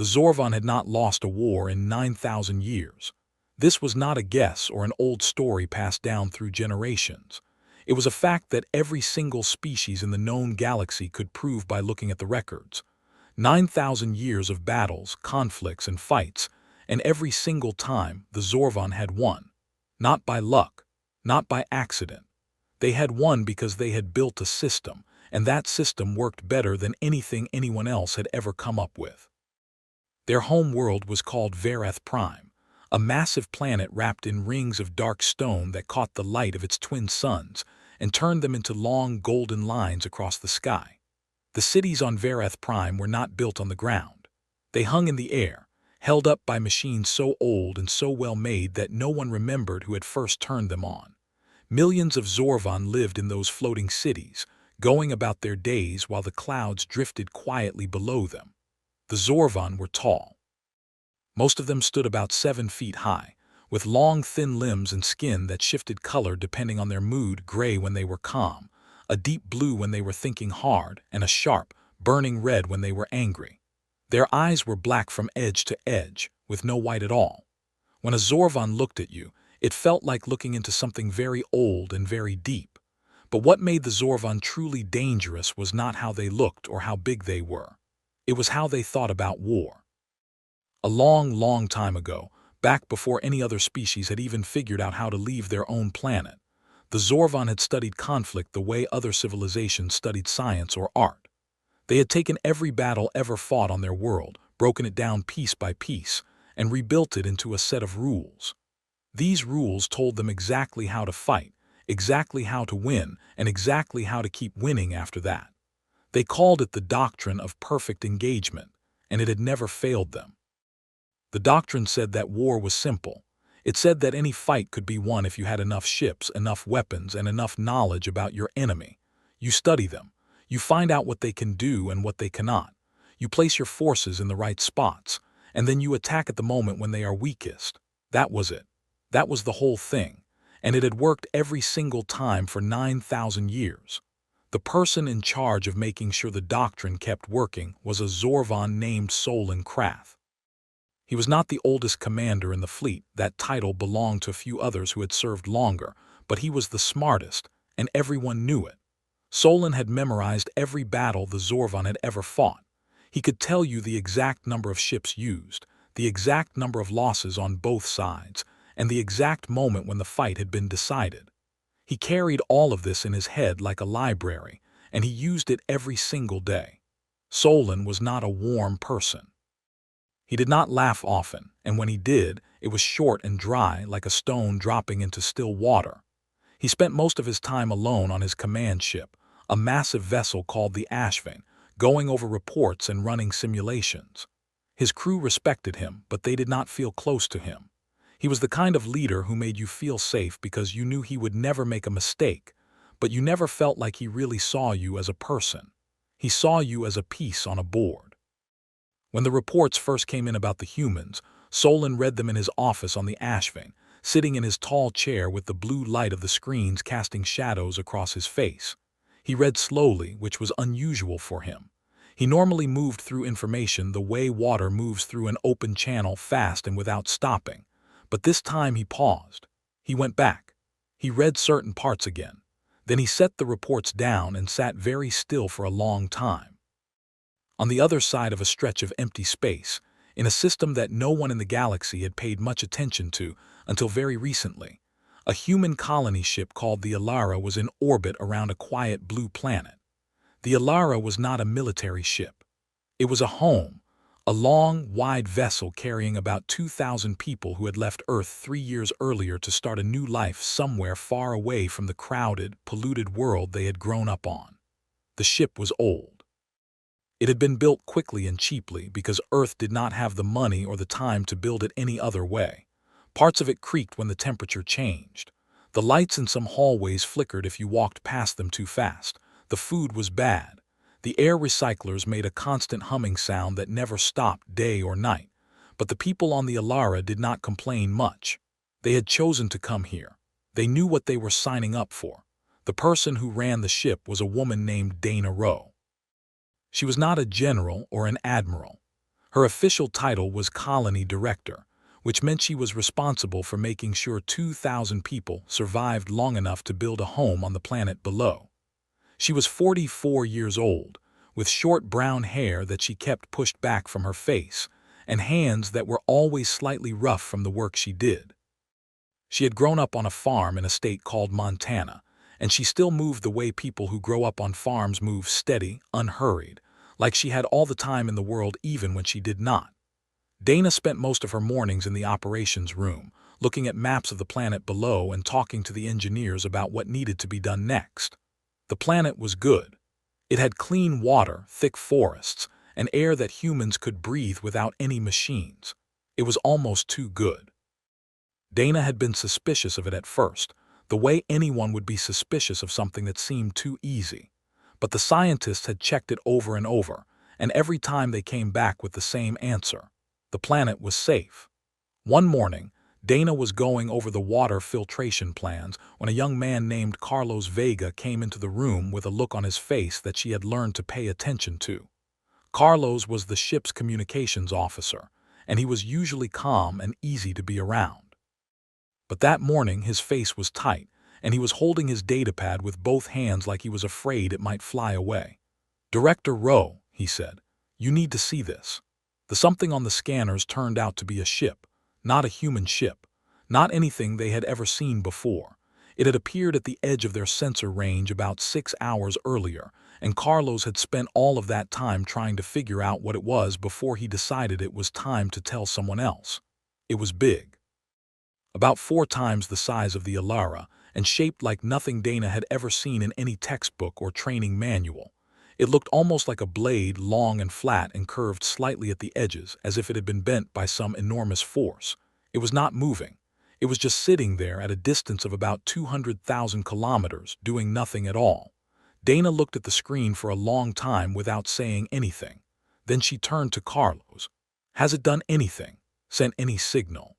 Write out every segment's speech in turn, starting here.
The Zorvan had not lost a war in 9,000 years. This was not a guess or an old story passed down through generations. It was a fact that every single species in the known galaxy could prove by looking at the records. 9,000 years of battles, conflicts, and fights, and every single time the Zorvan had won. Not by luck, not by accident. They had won because they had built a system, and that system worked better than anything anyone else had ever come up with. Their home world was called Vareth Prime, a massive planet wrapped in rings of dark stone that caught the light of its twin suns and turned them into long golden lines across the sky. The cities on Vareth Prime were not built on the ground. They hung in the air, held up by machines so old and so well made that no one remembered who had first turned them on. Millions of Zorvan lived in those floating cities, going about their days while the clouds drifted quietly below them. The Zorvan were tall. Most of them stood about 7 feet high, with long thin limbs and skin that shifted color depending on their mood: gray when they were calm, a deep blue when they were thinking hard, and a sharp, burning red when they were angry. Their eyes were black from edge to edge, with no white at all. When a Zorvan looked at you, it felt like looking into something very old and very deep. But what made the Zorvan truly dangerous was not how they looked or how big they were. It was how they thought about war. A long, long time ago, back before any other species had even figured out how to leave their own planet, the Zorvan had studied conflict the way other civilizations studied science or art. They had taken every battle ever fought on their world, broken it down piece by piece, and rebuilt it into a set of rules. These rules told them exactly how to fight, exactly how to win, and exactly how to keep winning after that. They called it the doctrine of perfect engagement, and it had never failed them. The doctrine said that war was simple. It said that any fight could be won if you had enough ships, enough weapons, and enough knowledge about your enemy. You study them. You find out what they can do and what they cannot. You place your forces in the right spots, and then you attack at the moment when they are weakest. That was it. That was the whole thing, and it had worked every single time for 9,000 years. The person in charge of making sure the doctrine kept working was a Zorvan named Solon Krath. He was not the oldest commander in the fleet. That title belonged to a few others who had served longer, but he was the smartest, and everyone knew it. Solon had memorized every battle the Zorvan had ever fought. He could tell you the exact number of ships used, the exact number of losses on both sides, and the exact moment when the fight had been decided. He carried all of this in his head like a library, and he used it every single day. Solon was not a warm person. He did not laugh often, and when he did, it was short and dry, like a stone dropping into still water. He spent most of his time alone on his command ship, a massive vessel called the HFY, going over reports and running simulations. His crew respected him, but they did not feel close to him. He was the kind of leader who made you feel safe because you knew he would never make a mistake, but you never felt like he really saw you as a person. He saw you as a piece on a board. When the reports first came in about the humans, Solon read them in his office on the HFY, sitting in his tall chair with the blue light of the screens casting shadows across his face. He read slowly, which was unusual for him. He normally moved through information the way water moves through an open channel, fast and without stopping. But this time he paused. He went back. He read certain parts again. Then he set the reports down and sat very still for a long time. On the other side of a stretch of empty space, in a system that no one in the galaxy had paid much attention to until very recently, a human colony ship called the Alara was in orbit around a quiet blue planet. The Alara was not a military ship. It was a home, a long, wide vessel carrying about 2,000 people who had left Earth 3 years earlier to start a new life somewhere far away from the crowded, polluted world they had grown up on. The ship was old. It had been built quickly and cheaply because Earth did not have the money or the time to build it any other way. Parts of it creaked when the temperature changed. The lights in some hallways flickered if you walked past them too fast. The food was bad. The air recyclers made a constant humming sound that never stopped day or night. But the people on the Alara did not complain much. They had chosen to come here. They knew what they were signing up for. The person who ran the ship was a woman named Dana Rowe. She was not a general or an admiral. Her official title was Colony Director, which meant she was responsible for making sure 2,000 people survived long enough to build a home on the planet below. She was 44 years old, with short brown hair that she kept pushed back from her face, and hands that were always slightly rough from the work she did. She had grown up on a farm in a state called Montana, and she still moved the way people who grow up on farms move, steady, unhurried, like she had all the time in the world even when she did not. Dana spent most of her mornings in the operations room, looking at maps of the planet below and talking to the engineers about what needed to be done next. The planet was good. It had clean water, thick forests, and air that humans could breathe without any machines. It was almost too good. Dana had been suspicious of it at first, the way anyone would be suspicious of something that seemed too easy. But the scientists had checked it over and over, and every time they came back with the same answer. The planet was safe. One morning, Dana was going over the water filtration plans when a young man named Carlos Vega came into the room with a look on his face that she had learned to pay attention to. Carlos was the ship's communications officer, and he was usually calm and easy to be around. But that morning his face was tight, and he was holding his datapad with both hands like he was afraid it might fly away. "Director Rowe," he said, "you need to see this." The something on the scanners turned out to be a ship, not a human ship, not anything they had ever seen before. It had appeared at the edge of their sensor range about 6 hours earlier, and Carlos had spent all of that time trying to figure out what it was before he decided it was time to tell someone else. It was big. About 4 times the size of the Alara, and shaped like nothing Dana had ever seen in any textbook or training manual. It looked almost like a blade, long and flat and curved slightly at the edges, as if it had been bent by some enormous force. It was not moving. It was just sitting there at a distance of about 200,000 kilometers, doing nothing at all. Dana looked at the screen for a long time without saying anything. Then she turned to Carlos. "Has it done anything? Sent any signal?"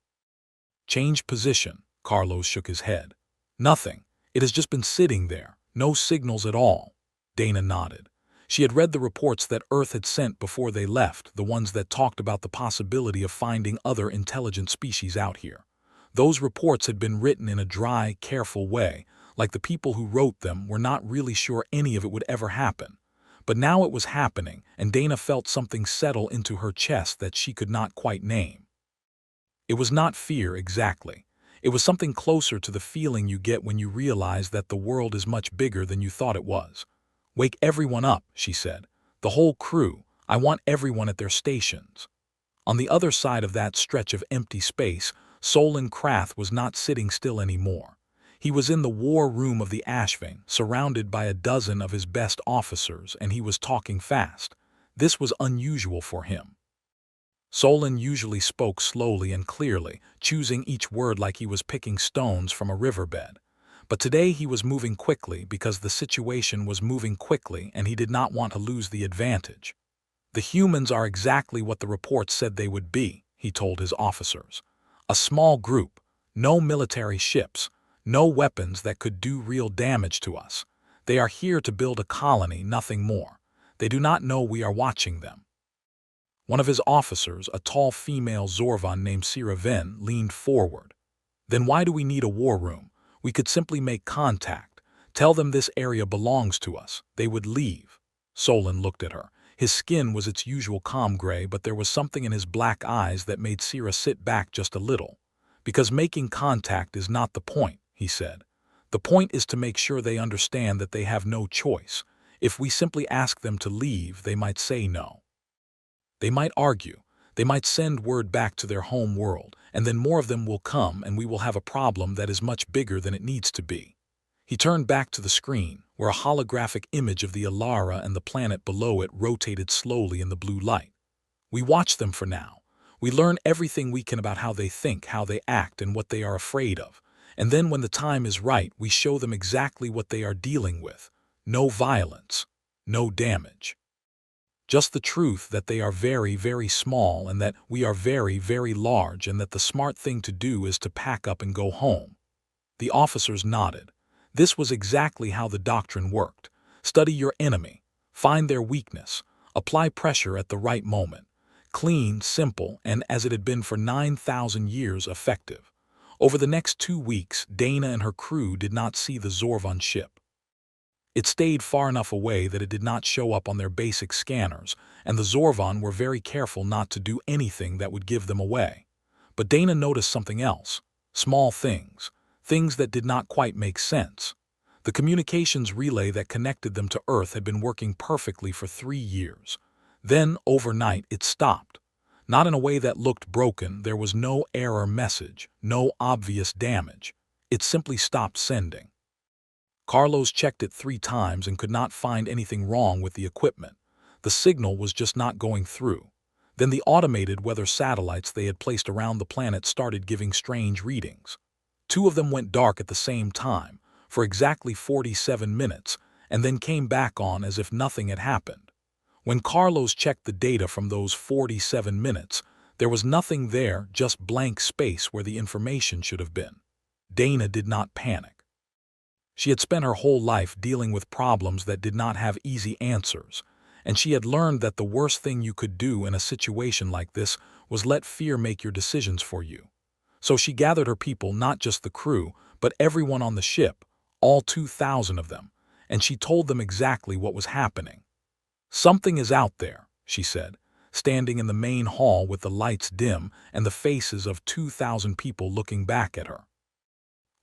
"Change position." Carlos shook his head. "Nothing. It has just been sitting there. No signals at all." Dana nodded. She had read the reports that Earth had sent before they left, the ones that talked about the possibility of finding other intelligent species out here. Those reports had been written in a dry, careful way, like the people who wrote them were not really sure any of it would ever happen. But now it was happening, and Dana felt something settle into her chest that she could not quite name. It was not fear exactly. It was something closer to the feeling you get when you realize that the world is much bigger than you thought it was. "Wake everyone up," she said. "The whole crew. I want everyone at their stations." On the other side of that stretch of empty space, Solon Krath was not sitting still anymore. He was in the war room of the Ashvane, surrounded by a dozen of his best officers, and he was talking fast. This was unusual for him. Solon usually spoke slowly and clearly, choosing each word like he was picking stones from a riverbed. But today he was moving quickly because the situation was moving quickly and he did not want to lose the advantage. "The humans are exactly what the reports said they would be," he told his officers. "A small group, no military ships, no weapons that could do real damage to us. They are here to build a colony, nothing more. They do not know we are watching them." One of his officers, a tall female Zorvan named Siraven, leaned forward. "Then why do we need a war room? We could simply make contact. Tell them this area belongs to us. They would leave." Solon looked at her. His skin was its usual calm gray, but there was something in his black eyes that made Sira sit back just a little. "Because making contact is not the point," he said. "The point is to make sure they understand that they have no choice. If we simply ask them to leave, they might say no. They might argue. They might send word back to their home world, and then more of them will come and we will have a problem that is much bigger than it needs to be." He turned back to the screen, where a holographic image of the Alara and the planet below it rotated slowly in the blue light. "We watch them for now. We learn everything we can about how they think, how they act, and what they are afraid of. And then when the time is right, we show them exactly what they are dealing with. No violence, no damage. Just the truth that they are very, very small and that we are very, very large and that the smart thing to do is to pack up and go home." The officers nodded. This was exactly how the doctrine worked. Study your enemy. Find their weakness. Apply pressure at the right moment. Clean, simple, and as it had been for 9,000 years, effective. Over the next 2 weeks, Dana and her crew did not see the Zorvan ship. It stayed far enough away that it did not show up on their basic scanners, and the Zorvan were very careful not to do anything that would give them away. But Dana noticed something else. Small things. Things that did not quite make sense. The communications relay that connected them to Earth had been working perfectly for 3 years. Then, overnight, it stopped. Not in a way that looked broken. There was no error message, no obvious damage. It simply stopped sending. Carlos checked it 3 times and could not find anything wrong with the equipment. The signal was just not going through. Then the automated weather satellites they had placed around the planet started giving strange readings. 2 of them went dark at the same time, for exactly 47 minutes, and then came back on as if nothing had happened. When Carlos checked the data from those 47 minutes, there was nothing there, just blank space where the information should have been. Dana did not panic. She had spent her whole life dealing with problems that did not have easy answers, and she had learned that the worst thing you could do in a situation like this was let fear make your decisions for you. So she gathered her people, not just the crew, but everyone on the ship, all 2,000 of them, and she told them exactly what was happening. "Something is out there," she said, standing in the main hall with the lights dim and the faces of 2,000 people looking back at her.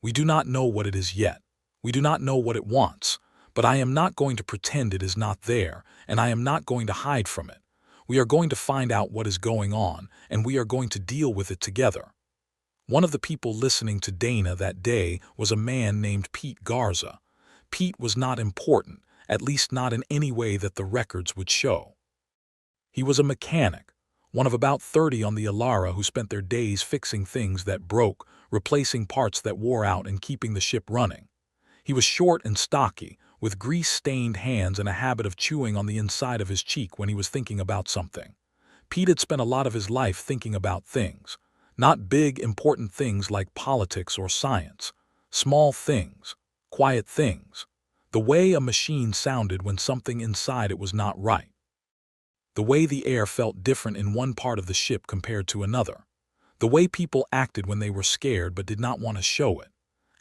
"We do not know what it is yet. We do not know what it wants, but I am not going to pretend it is not there, and I am not going to hide from it. We are going to find out what is going on, and we are going to deal with it together." One of the people listening to Dana that day was a man named Pete Garza. Pete was not important, at least not in any way that the records would show. He was a mechanic, one of about 30 on the Alara who spent their days fixing things that broke, replacing parts that wore out, and keeping the ship running. He was short and stocky, with grease-stained hands and a habit of chewing on the inside of his cheek when he was thinking about something. Pete had spent a lot of his life thinking about things. Not big, important things like politics or science. Small things. Quiet things. The way a machine sounded when something inside it was not right. The way the air felt different in one part of the ship compared to another. The way people acted when they were scared but did not want to show it.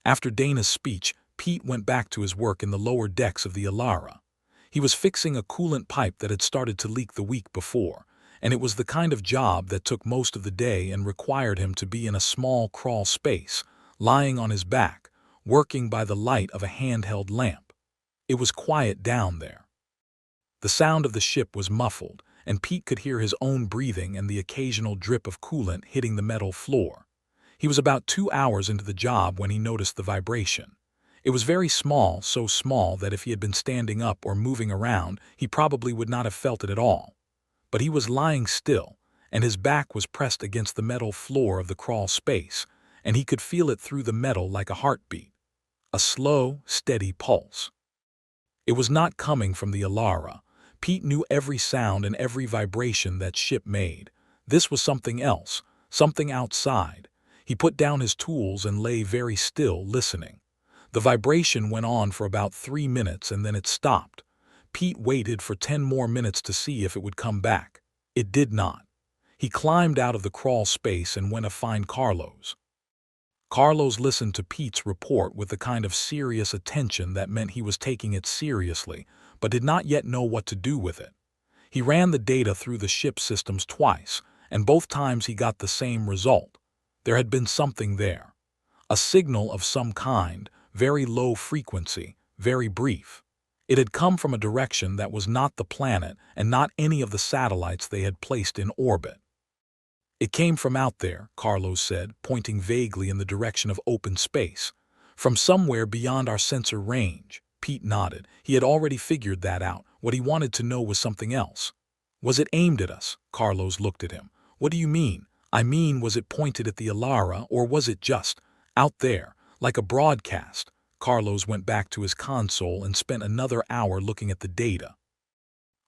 After Dana's speech, Pete went back to his work in the lower decks of the Alara. He was fixing a coolant pipe that had started to leak the week before, and it was the kind of job that took most of the day and required him to be in a small crawl space, lying on his back, working by the light of a handheld lamp. It was quiet down there. The sound of the ship was muffled, and Pete could hear his own breathing and the occasional drip of coolant hitting the metal floor. He was about 2 hours into the job when he noticed the vibration. It was very small, so small that if he had been standing up or moving around, he probably would not have felt it at all. But he was lying still, and his back was pressed against the metal floor of the crawl space, and he could feel it through the metal like a heartbeat. A slow, steady pulse. It was not coming from the Alara. Pete knew every sound and every vibration that ship made. This was something else, something outside. He put down his tools and lay very still, listening. The vibration went on for about 3 minutes and then it stopped. Pete waited for 10 more minutes to see if it would come back. It did not. He climbed out of the crawl space and went to find Carlos. Carlos listened to Pete's report with the kind of serious attention that meant he was taking it seriously, but did not yet know what to do with it. He ran the data through the ship systems twice, and both times he got the same result. There had been something there. A signal of some kind, very low frequency, very brief. It had come from a direction that was not the planet and not any of the satellites they had placed in orbit. "It came from out there," Carlos said, pointing vaguely in the direction of open space. "From somewhere beyond our sensor range." Pete nodded. He had already figured that out. What he wanted to know was something else. "Was it aimed at us?" Carlos looked at him. "What do you mean?" "I mean, was it pointed at the Alara, or was it just out there, like a broadcast?" Carlos went back to his console and spent another hour looking at the data.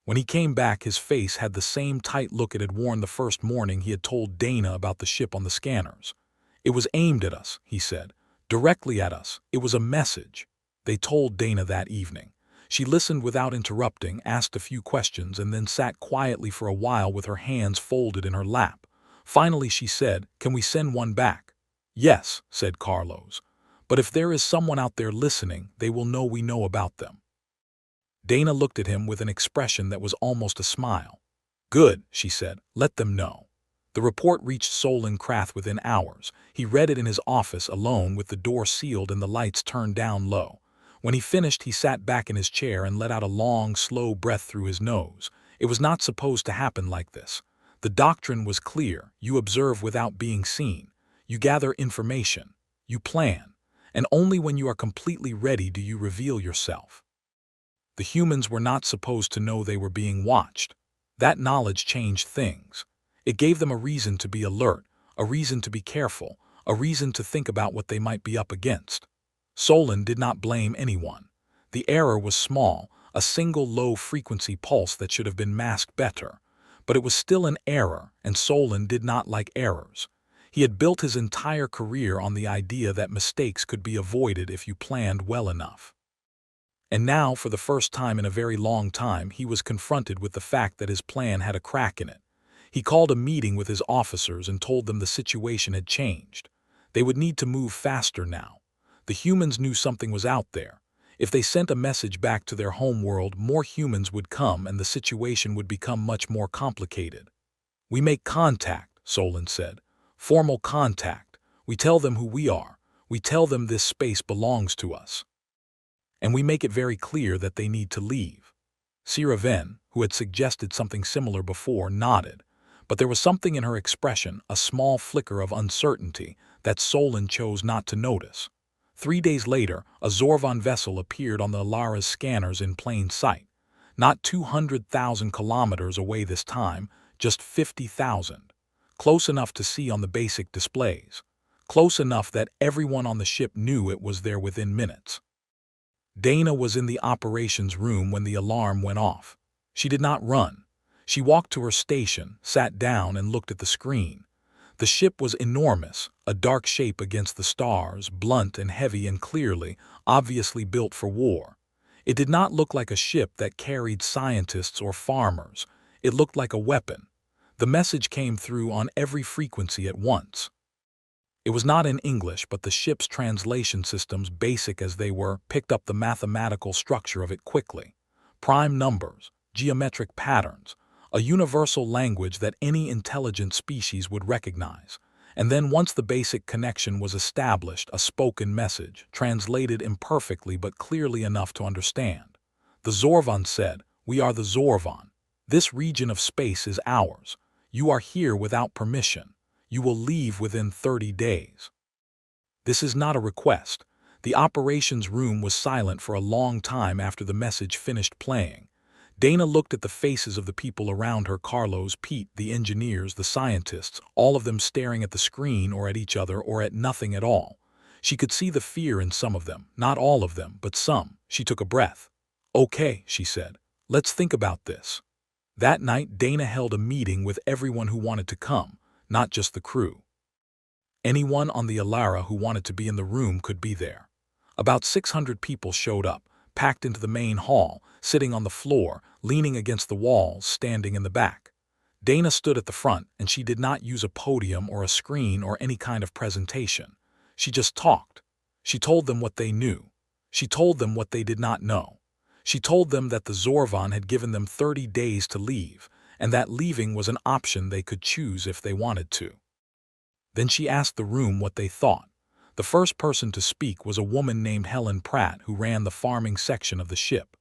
When he came back, his face had the same tight look it had worn the first morning he had told Dana about the ship on the scanners. "It was aimed at us," he said. "Directly at us. It was a message." They told Dana that evening. She listened without interrupting, asked a few questions, and then sat quietly for a while with her hands folded in her lap. Finally she said, "Can we send one back?" "Yes," said Carlos. "But if there is someone out there listening, they will know we know about them." Dana looked at him with an expression that was almost a smile. "Good," she said. "Let them know." The report reached Solon Krath within hours. He read it in his office alone with the door sealed and the lights turned down low. When he finished, he sat back in his chair and let out a long, slow breath through his nose. It was not supposed to happen like this. The doctrine was clear. You observe without being seen. You gather information. You plan. And only when you are completely ready do you reveal yourself. The humans were not supposed to know they were being watched. That knowledge changed things. It gave them a reason to be alert, a reason to be careful, a reason to think about what they might be up against. Solon did not blame anyone. The error was small, a single low-frequency pulse that should have been masked better. But it was still an error, and Solon did not like errors. He had built his entire career on the idea that mistakes could be avoided if you planned well enough. And now, for the first time in a very long time, he was confronted with the fact that his plan had a crack in it. He called a meeting with his officers and told them the situation had changed. They would need to move faster now. The humans knew something was out there. If they sent a message back to their home world, more humans would come and the situation would become much more complicated. "We make contact," Solon said. "Formal contact. We tell them who we are. We tell them this space belongs to us. And we make it very clear that they need to leave." Siraven, who had suggested something similar before, nodded, but there was something in her expression, a small flicker of uncertainty, that Solon chose not to notice. 3 days later, a Zorvan vessel appeared on the Alara's scanners in plain sight. Not 200,000 kilometers away this time, just 50,000. Close enough to see on the basic displays. Close enough that everyone on the ship knew it was there within minutes. Dana was in the operations room when the alarm went off. She did not run. She walked to her station, sat down, and looked at the screen. The ship was enormous, a dark shape against the stars, blunt and heavy and clearly, obviously built for war. It did not look like a ship that carried scientists or farmers. It looked like a weapon. The message came through on every frequency at once. It was not in English, but the ship's translation systems, basic as they were, picked up the mathematical structure of it quickly. Prime numbers, geometric patterns, a universal language that any intelligent species would recognize. And then once the basic connection was established, a spoken message, translated imperfectly but clearly enough to understand. The Zorvan said, "We are the Zorvan. This region of space is ours. You are here without permission. You will leave within 30 days. This is not a request." The operations room was silent for a long time after the message finished playing. Dana looked at the faces of the people around her, Carlos, Pete, the engineers, the scientists, all of them staring at the screen or at each other or at nothing at all. She could see the fear in some of them, not all of them, but some. She took a breath. "Okay," she said. "Let's think about this." That night, Dana held a meeting with everyone who wanted to come. Not just the crew. Anyone on the Alara who wanted to be in the room could be there. About 600 people showed up, packed into the main hall, sitting on the floor, leaning against the walls, standing in the back. Dana stood at the front, and she did not use a podium or a screen or any kind of presentation. She just talked. She told them what they knew. She told them what they did not know. She told them that the Zorvan had given them 30 days to leave, and that leaving was an option they could choose if they wanted to. Then she asked the room what they thought. The first person to speak was a woman named Helen Pratt, who ran the farming section of the ship.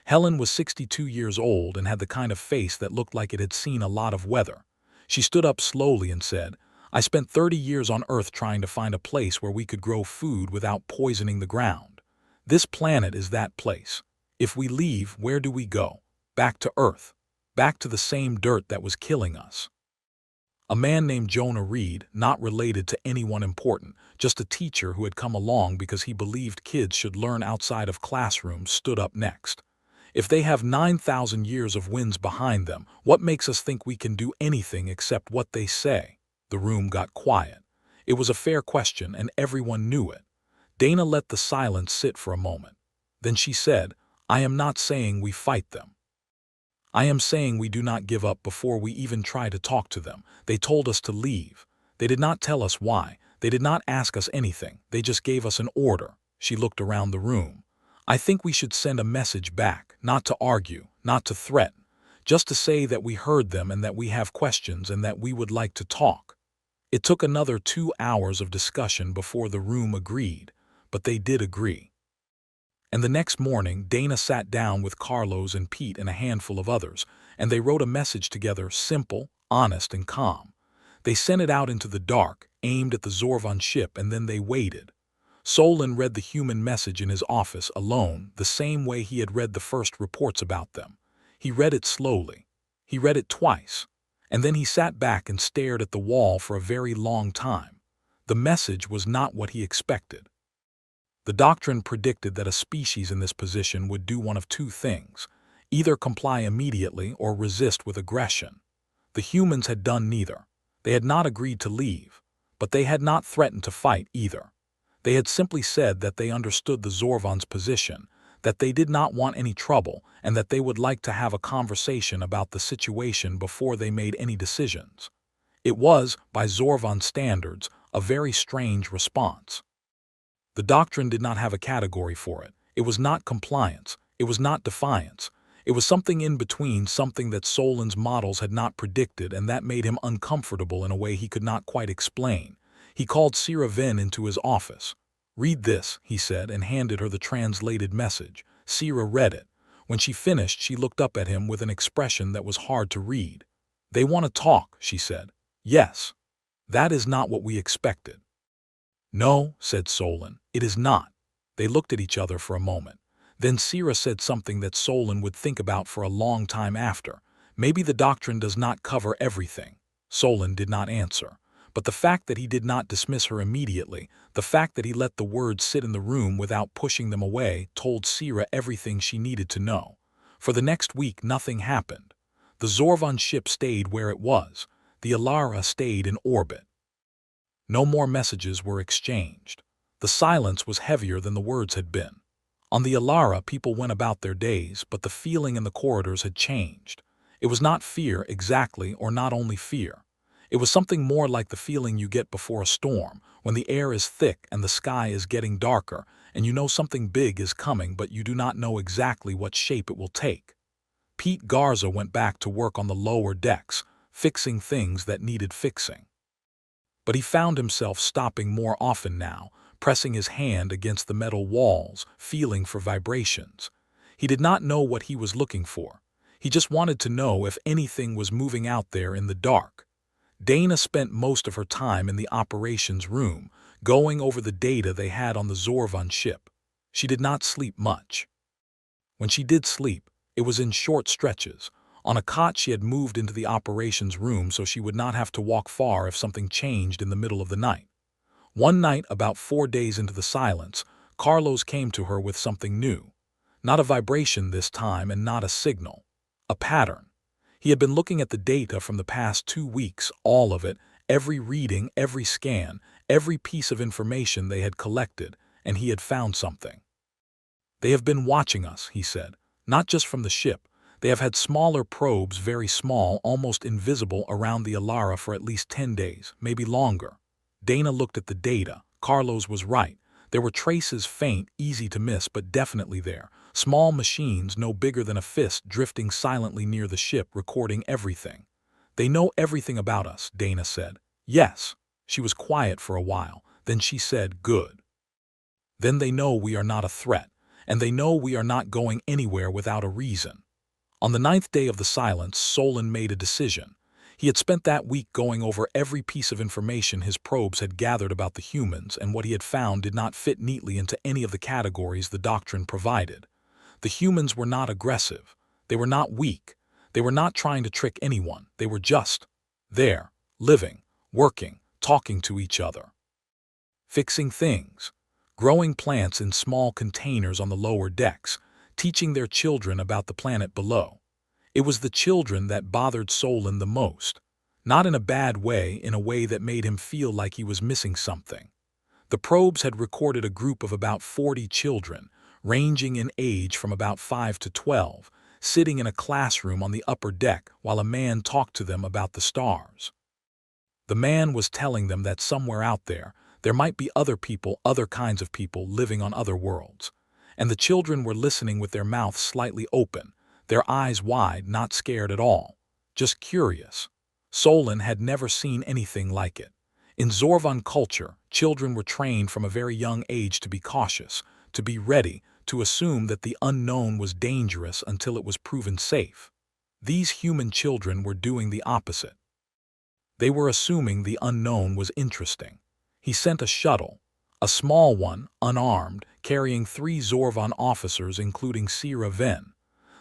Helen was 62 years old and had the kind of face that looked like it had seen a lot of weather. She stood up slowly and said, "I spent 30 years on Earth trying to find a place where we could grow food without poisoning the ground. This planet is that place. If we leave, where do we go? Back to Earth. Back to the same dirt that was killing us." A man named Jonah Reed, not related to anyone important, just a teacher who had come along because he believed kids should learn outside of classrooms, stood up next. "If they have 9,000 years of winds behind them, what makes us think we can do anything except what they say?" The room got quiet. It was a fair question, and everyone knew it. Dana let the silence sit for a moment. Then she said, I am not saying we fight them. I am saying we do not give up before we even try to talk to them. They told us to leave. They did not tell us why. They did not ask us anything. They just gave us an order." She looked around the room. "I think we should send a message back, not to argue, not to threaten, just to say that we heard them and that we have questions and that we would like to talk." It took another 2 hours of discussion before the room agreed, but they did agree. And the next morning, Dana sat down with Carlos and Pete and a handful of others, and they wrote a message together, simple, honest, and calm. They sent it out into the dark, aimed at the Zorvan ship, and then they waited. Solon read the human message in his office, alone, the same way he had read the first reports about them. He read it slowly. He read it twice. And then he sat back and stared at the wall for a very long time. The message was not what he expected. The doctrine predicted that a species in this position would do one of two things: either comply immediately or resist with aggression. The humans had done neither. They had not agreed to leave, but they had not threatened to fight either. They had simply said that they understood the Zorvan's position, that they did not want any trouble, and that they would like to have a conversation about the situation before they made any decisions. It was, by Zorvan standards, a very strange response. The doctrine did not have a category for it. It was not compliance. It was not defiance. It was something in between, something that Solon's models had not predicted, and that made him uncomfortable in a way he could not quite explain. He called Sira Ven into his office. "Read this," he said, and handed her the translated message. Sira read it. When she finished, she looked up at him with an expression that was hard to read. "They want to talk," she said. "Yes. That is not what we expected." "No," said Solon, "it is not." They looked at each other for a moment. Then Sira said something that Solon would think about for a long time after. "Maybe the doctrine does not cover everything." Solon did not answer. But the fact that he did not dismiss her immediately, the fact that he let the words sit in the room without pushing them away, told Sira everything she needed to know. For the next week, nothing happened. The Zorvan ship stayed where it was. The Alara stayed in orbit. No more messages were exchanged. The silence was heavier than the words had been. On the Alara, people went about their days, but the feeling in the corridors had changed. It was not fear exactly, or not only fear. It was something more like the feeling you get before a storm, when the air is thick and the sky is getting darker, and you know something big is coming, but you do not know exactly what shape it will take. Pete Garza went back to work on the lower decks, fixing things that needed fixing. But he found himself stopping more often now, pressing his hand against the metal walls, feeling for vibrations. He did not know what he was looking for. He just wanted to know if anything was moving out there in the dark. Dana spent most of her time in the operations room, going over the data they had on the Zorvan ship. She did not sleep much. When she did sleep, it was in short stretches. On a cot she had moved into the operations room so she would not have to walk far if something changed in the middle of the night. One night, about 4 days into the silence, Carlos came to her with something new. Not a vibration this time, and not a signal. A pattern. He had been looking at the data from the past 2 weeks, all of it, every reading, every scan, every piece of information they had collected, and he had found something. "They have been watching us," he said, "not just from the ship. They have had smaller probes, very small, almost invisible, around the Alara for at least 10 days, maybe longer." Dana looked at the data. Carlos was right. There were traces, faint, easy to miss, but definitely there. Small machines, no bigger than a fist, drifting silently near the ship, recording everything. "They know everything about us," Dana said. "Yes." She was quiet for a while. Then she said, "Good. Then they know we are not a threat, and they know we are not going anywhere without a reason." On the 9th day of the silence, Solon made a decision. He had spent that week going over every piece of information his probes had gathered about the humans, and what he had found did not fit neatly into any of the categories the doctrine provided. The humans were not aggressive. They were not weak. They were not trying to trick anyone. They were just there, living, working, talking to each other, fixing things, growing plants in small containers on the lower decks, teaching their children about the planet below. It was the children that bothered Solon the most. Not in a bad way, in a way that made him feel like he was missing something. The probes had recorded a group of about 40 children, ranging in age from about 5 to 12, sitting in a classroom on the upper deck while a man talked to them about the stars. The man was telling them that somewhere out there might be other people, other kinds of people living on other worlds. And the children were listening with their mouths slightly open, their eyes wide, not scared at all, just curious. Solon had never seen anything like it. In Zorvan culture, children were trained from a very young age to be cautious, to be ready, to assume that the unknown was dangerous until it was proven safe. These human children were doing the opposite. They were assuming the unknown was interesting. He sent a shuttle, a small one, unarmed, carrying 3 Zorvan officers including Sira Ven.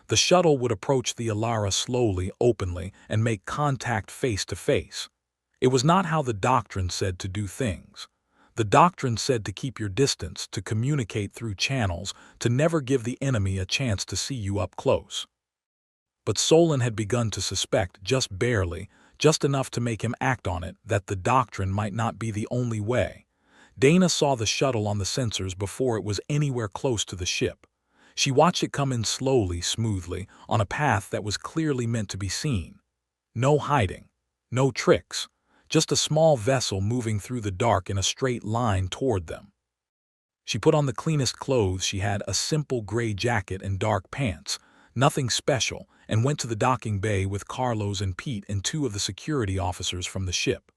The shuttle would approach the Alara slowly, openly, and make contact face to face. It was not how the doctrine said to do things. The doctrine said to keep your distance, to communicate through channels, to never give the enemy a chance to see you up close. But Solon had begun to suspect, just barely, just enough to make him act on it, that the doctrine might not be the only way. Dana saw the shuttle on the sensors before it was anywhere close to the ship. She watched it come in slowly, smoothly, on a path that was clearly meant to be seen. No hiding, no tricks, just a small vessel moving through the dark in a straight line toward them. She put on the cleanest clothes she had, a simple gray jacket and dark pants, nothing special, and went to the docking bay with Carlos and Pete and 2 of the security officers from the ship.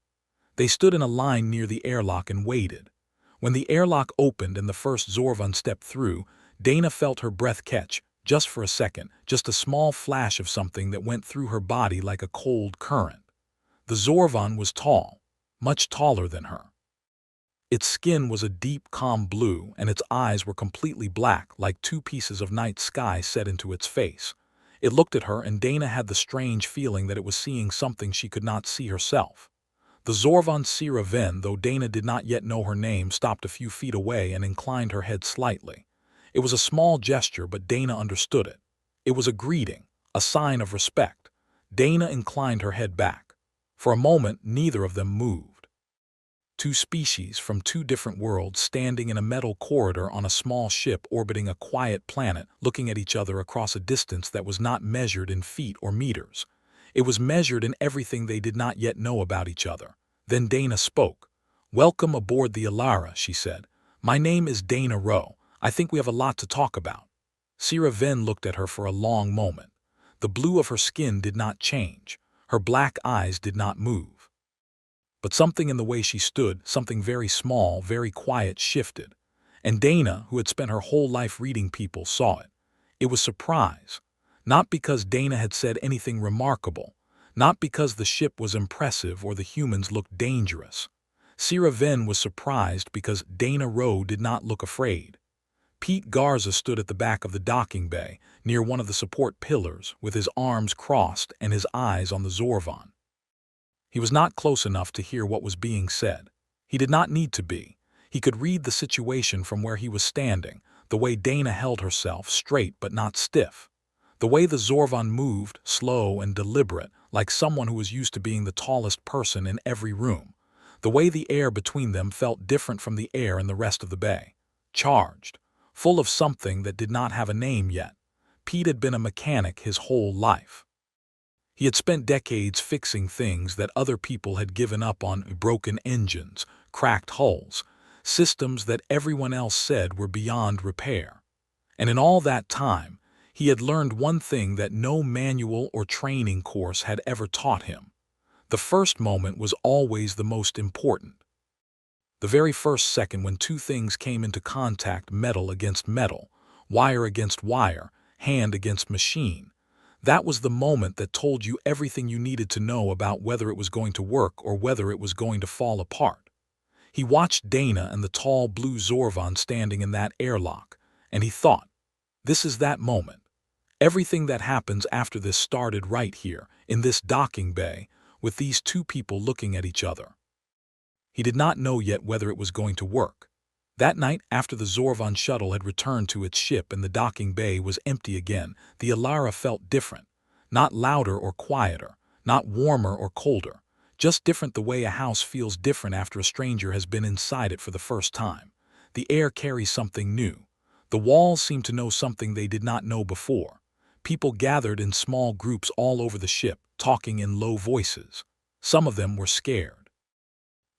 They stood in a line near the airlock and waited. When the airlock opened and the first Zorvan stepped through, Dana felt her breath catch, just for a second, just a small flash of something that went through her body like a cold current. The Zorvan was tall, much taller than her. Its skin was a deep, calm blue, and its eyes were completely black, like 2 pieces of night sky set into its face. It looked at her, and Dana had the strange feeling that it was seeing something she could not see herself. The Zorvan Sira Ven, though Dana did not yet know her name, stopped a few feet away and inclined her head slightly. It was a small gesture, but Dana understood it. It was a greeting, a sign of respect. Dana inclined her head back. For a moment, neither of them moved. 2 species from 2 different worlds standing in a metal corridor on a small ship orbiting a quiet planet, looking at each other across a distance that was not measured in feet or meters. It was measured in everything they did not yet know about each other. Then Dana spoke. "Welcome aboard the Alara," she said. "My name is Dana Rowe. I think we have a lot to talk about." Sira Ven looked at her for a long moment. The blue of her skin did not change. Her black eyes did not move. But something in the way she stood, something very small, very quiet, shifted. And Dana, who had spent her whole life reading people, saw it. It was surprise. Not because Dana had said anything remarkable. Not because the ship was impressive or the humans looked dangerous. Sira Ven was surprised because Dana Rowe did not look afraid. Pete Garza stood at the back of the docking bay, near one of the support pillars, with his arms crossed and his eyes on the Zorvan. He was not close enough to hear what was being said. He did not need to be. He could read the situation from where he was standing, the way Dana held herself, straight but not stiff. The way the Zorvan moved, slow and deliberate, like someone who was used to being the tallest person in every room. The way the air between them felt different from the air in the rest of the bay. Charged. Full of something that did not have a name yet. Pete had been a mechanic his whole life. He had spent decades fixing things that other people had given up on: broken engines, cracked hulls, systems that everyone else said were beyond repair. And in all that time, he had learned one thing that no manual or training course had ever taught him. The first moment was always the most important. The very first second when 2 things came into contact, metal against metal, wire against wire, hand against machine. That was the moment that told you everything you needed to know about whether it was going to work or whether it was going to fall apart. He watched Dana and the tall blue Zorvan standing in that airlock, and he thought, this is that moment. Everything that happens after this started right here, in this docking bay, with these 2 people looking at each other. He did not know yet whether it was going to work. That night, after the Zorvan shuttle had returned to its ship and the docking bay was empty again, the Alara felt different. Not louder or quieter, not warmer or colder, just different, the way a house feels different after a stranger has been inside it for the first time. The air carries something new. The walls seemed to know something they did not know before. People gathered in small groups all over the ship, talking in low voices. Some of them were scared.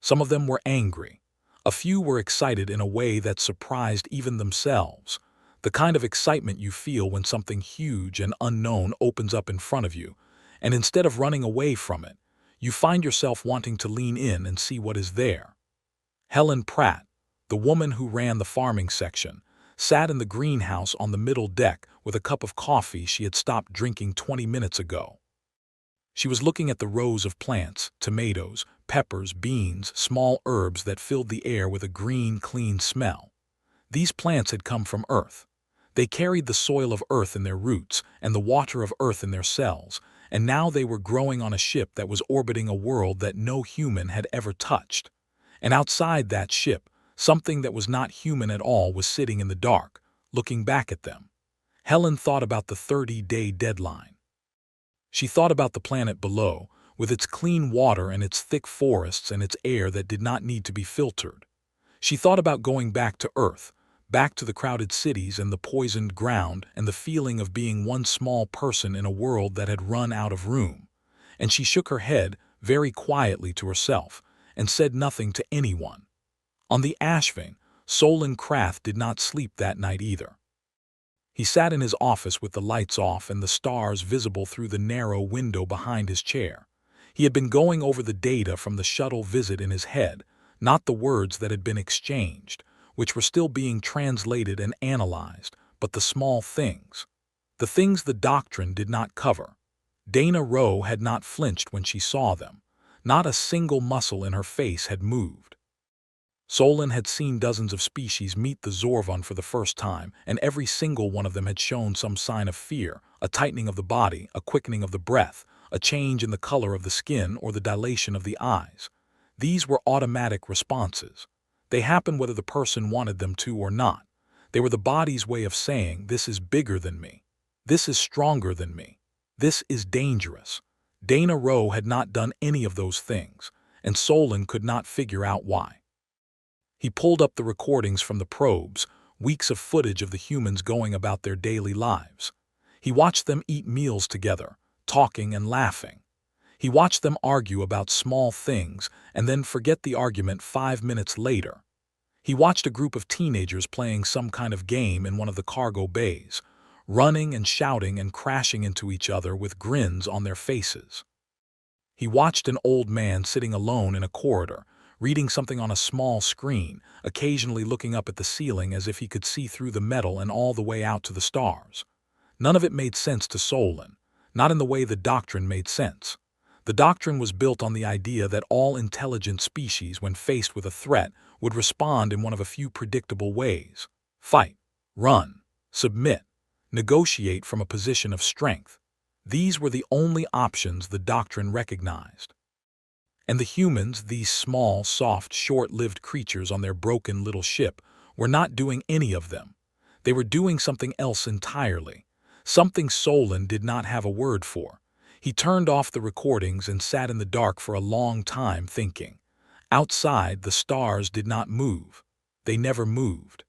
Some of them were angry. A few were excited in a way that surprised even themselves. The kind of excitement you feel when something huge and unknown opens up in front of you, and instead of running away from it, you find yourself wanting to lean in and see what is there. Helen Pratt, the woman who ran the farming section, sat in the greenhouse on the middle deck with a cup of coffee she had stopped drinking 20 minutes ago. She was looking at the rows of plants, tomatoes, peppers, beans, small herbs that filled the air with a green, clean smell. These plants had come from Earth. They carried the soil of Earth in their roots and the water of Earth in their cells, and now they were growing on a ship that was orbiting a world that no human had ever touched. And outside that ship, something that was not human at all was sitting in the dark, looking back at them. Helen thought about the 30-day deadline. She thought about the planet below, with its clean water and its thick forests and its air that did not need to be filtered. She thought about going back to Earth, back to the crowded cities and the poisoned ground and the feeling of being one small person in a world that had run out of room. And she shook her head very quietly to herself and said nothing to anyone. On the Ashving, Solon Krath did not sleep that night either. He sat in his office with the lights off and the stars visible through the narrow window behind his chair. He had been going over the data from the shuttle visit in his head, not the words that had been exchanged, which were still being translated and analyzed, but the small things. The things the doctrine did not cover. Dana Rowe had not flinched when she saw them. Not a single muscle in her face had moved. Solon had seen dozens of species meet the Zorvan for the first time, and every single one of them had shown some sign of fear, a tightening of the body, a quickening of the breath, a change in the color of the skin or the dilation of the eyes. These were automatic responses. They happened whether the person wanted them to or not. They were the body's way of saying, this is bigger than me. This is stronger than me. This is dangerous. Dana Rowe had not done any of those things, and Solon could not figure out why. He pulled up the recordings from the probes, weeks of footage of the humans going about their daily lives. He watched them eat meals together, talking and laughing. He watched them argue about small things and then forget the argument 5 minutes later. He watched a group of teenagers playing some kind of game in one of the cargo bays, running and shouting and crashing into each other with grins on their faces. He watched an old man sitting alone in a corridor, reading something on a small screen, occasionally looking up at the ceiling as if he could see through the metal and all the way out to the stars. None of it made sense to Solon, not in the way the doctrine made sense. The doctrine was built on the idea that all intelligent species, when faced with a threat, would respond in one of a few predictable ways: fight, run, submit, negotiate from a position of strength. These were the only options the doctrine recognized. And the humans, these small, soft, short-lived creatures on their broken little ship, were not doing any of them. They were doing something else entirely, something Solon did not have a word for. He turned off the recordings and sat in the dark for a long time thinking. Outside, the stars did not move. They never moved.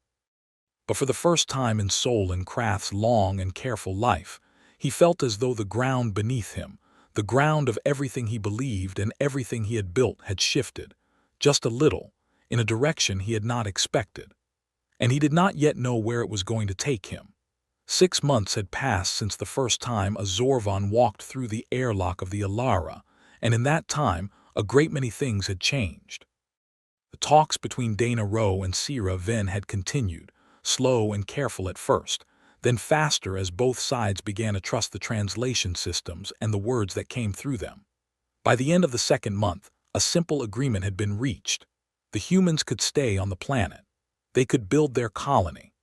But for the first time in Solon Krath's long and careful life, he felt as though the ground beneath him, the ground of everything he believed and everything he had built, had shifted, just a little, in a direction he had not expected. And he did not yet know where it was going to take him. 6 months had passed since the first time a Zorvan walked through the airlock of the Alara, and in that time a great many things had changed. The talks between Dana Rowe and Sira Ven had continued, slow and careful at first, then faster as both sides began to trust the translation systems and the words that came through them. By the end of the 2nd month, a simple agreement had been reached. The humans could stay on the planet. They could build their colony.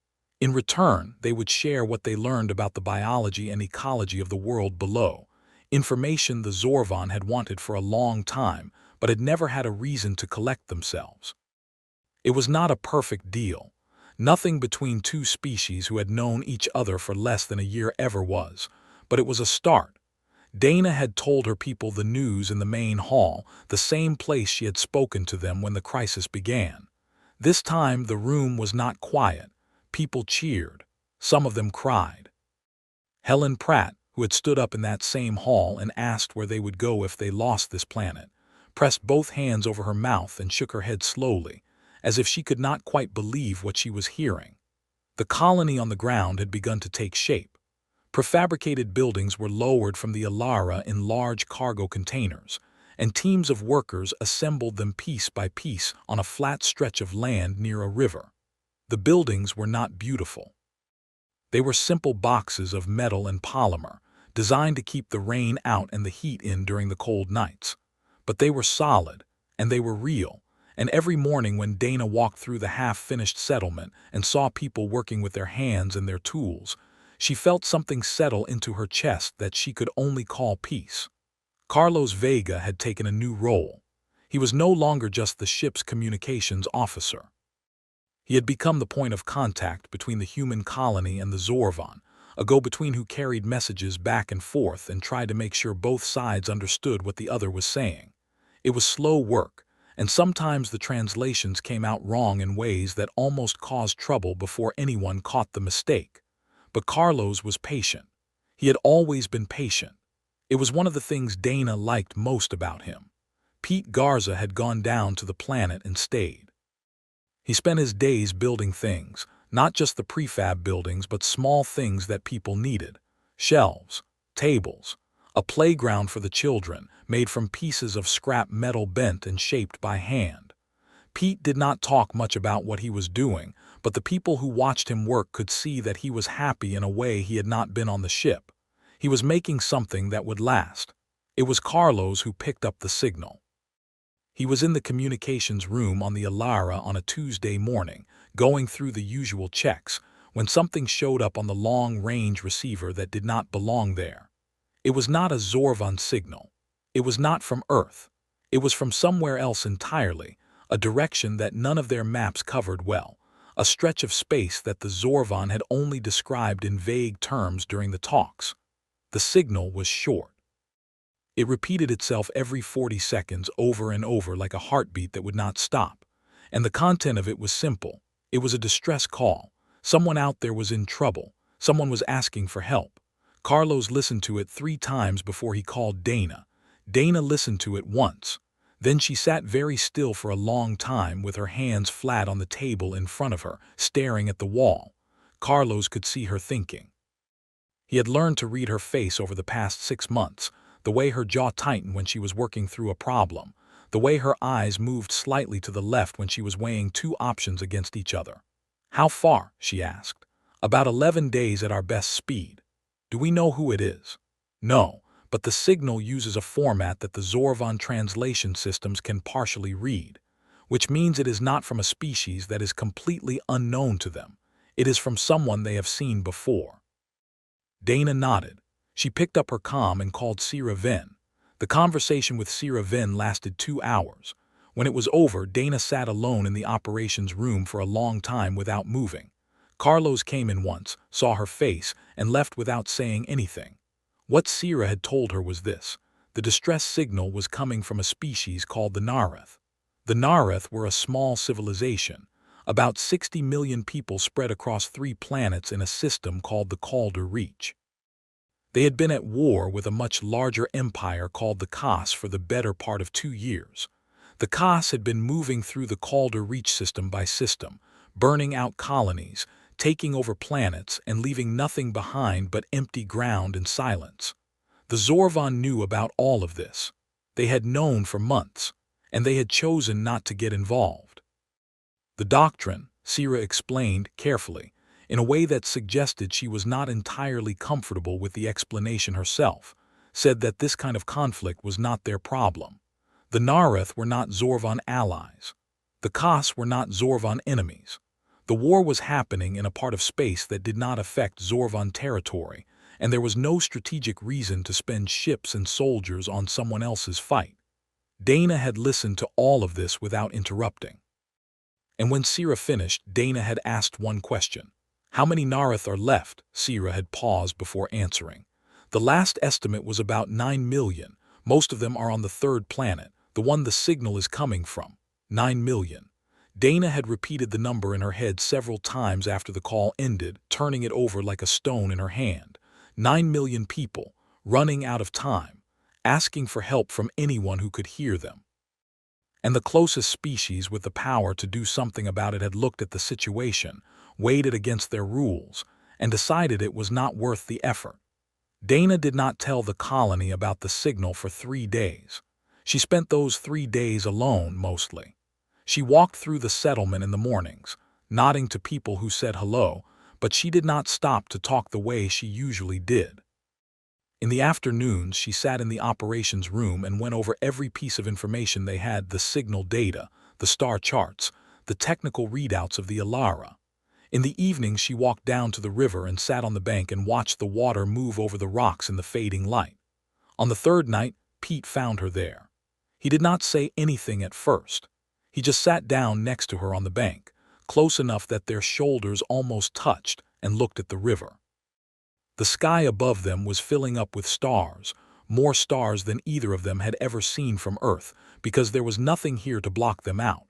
In return, they would share what they learned about the biology and ecology of the world below, information the Zorvan had wanted for a long time, but had never had a reason to collect themselves. It was not a perfect deal. Nothing between two species who had known each other for less than a year ever was, but it was a start. Dana had told her people the news in the main hall, the same place she had spoken to them when the crisis began. This time the room was not quiet. People cheered. Some of them cried. Helen Pratt, who had stood up in that same hall and asked where they would go if they lost this planet, pressed both hands over her mouth and shook her head slowly, as if she could not quite believe what she was hearing. The colony on the ground had begun to take shape. Prefabricated buildings were lowered from the Alara in large cargo containers, and teams of workers assembled them piece by piece on a flat stretch of land near a river. The buildings were not beautiful. They were simple boxes of metal and polymer, designed to keep the rain out and the heat in during the cold nights. But they were solid, and they were real, and every morning when Dana walked through the half-finished settlement and saw people working with their hands and their tools, she felt something settle into her chest that she could only call peace. Carlos Vega had taken a new role. He was no longer just the ship's communications officer. He had become the point of contact between the human colony and the Zorvan, a go-between who carried messages back and forth and tried to make sure both sides understood what the other was saying. It was slow work, and sometimes the translations came out wrong in ways that almost caused trouble before anyone caught the mistake. But Carlos was patient. He had always been patient. It was one of the things Dana liked most about him. Pete Garza had gone down to the planet and stayed. He spent his days building things, not just the prefab buildings but small things that people needed. Shelves, tables, a playground for the children, made from pieces of scrap metal bent and shaped by hand. Pete did not talk much about what he was doing, but the people who watched him work could see that he was happy in a way he had not been on the ship. He was making something that would last. It was Carlos who picked up the signal. He was in the communications room on the Alara on a Tuesday morning, going through the usual checks, when something showed up on the long-range receiver that did not belong there. It was not a Zorvan signal. It was not from Earth. It was from somewhere else entirely, a direction that none of their maps covered well, a stretch of space that the Zorvan had only described in vague terms during the talks. The signal was short. It repeated itself every 40 seconds over and over like a heartbeat that would not stop. And the content of it was simple. It was a distress call. Someone out there was in trouble. Someone was asking for help. Carlos listened to it 3 times before he called Dana. Dana listened to it once. Then she sat very still for a long time with her hands flat on the table in front of her, staring at the wall. Carlos could see her thinking. He had learned to read her face over the past 6 months. The way her jaw tightened when she was working through a problem, the way her eyes moved slightly to the left when she was weighing 2 options against each other. "How far?" she asked. "About 11 days at our best speed." "Do we know who it is?" "No, but the signal uses a format that the Zorvan translation systems can partially read, which means it is not from a species that is completely unknown to them. It is from someone they have seen before." Dana nodded. She picked up her comm and called Sira Ven. The conversation with Sira Ven lasted 2 hours. When it was over, Dana sat alone in the operations room for a long time without moving. Carlos came in once, saw her face, and left without saying anything. What Sira had told her was this: the distress signal was coming from a species called the Nareth. The Nareth were a small civilization, about 60 million people spread across 3 planets in a system called the Calder Reach. They had been at war with a much larger empire called the Kas for the better part of 2 years. The Kas had been moving through the Calder Reach system by system, burning out colonies, taking over planets, and leaving nothing behind but empty ground and silence. The Zorvan knew about all of this. They had known for months, and they had chosen not to get involved. The doctrine, Sira explained carefully, in a way that suggested she was not entirely comfortable with the explanation herself, said that this kind of conflict was not their problem. The Nareth were not Zorvan allies. The Kas were not Zorvan enemies. The war was happening in a part of space that did not affect Zorvan territory, and there was no strategic reason to spend ships and soldiers on someone else's fight. Dana had listened to all of this without interrupting. And when Sira finished, Dana had asked one question. "How many Nareth are left?" Sira had paused before answering. "The last estimate was about 9 million. Most of them are on the 3rd planet, the one the signal is coming from. 9 million. Dana had repeated the number in her head several times after the call ended, turning it over like a stone in her hand. 9 million people, running out of time, asking for help from anyone who could hear them. And the closest species with the power to do something about it had looked at the situation, weighed it against their rules, and decided it was not worth the effort. Dana did not tell the colony about the signal for 3 days. She spent those 3 days alone, mostly. She walked through the settlement in the mornings, nodding to people who said hello, but she did not stop to talk the way she usually did. In the afternoons, she sat in the operations room and went over every piece of information they had: the signal data, the star charts, the technical readouts of the Alara. In the evenings, she walked down to the river and sat on the bank and watched the water move over the rocks in the fading light. On the third night, Pete found her there. He did not say anything at first. He just sat down next to her on the bank, close enough that their shoulders almost touched, and looked at the river. The sky above them was filling up with stars, more stars than either of them had ever seen from Earth, because there was nothing here to block them out.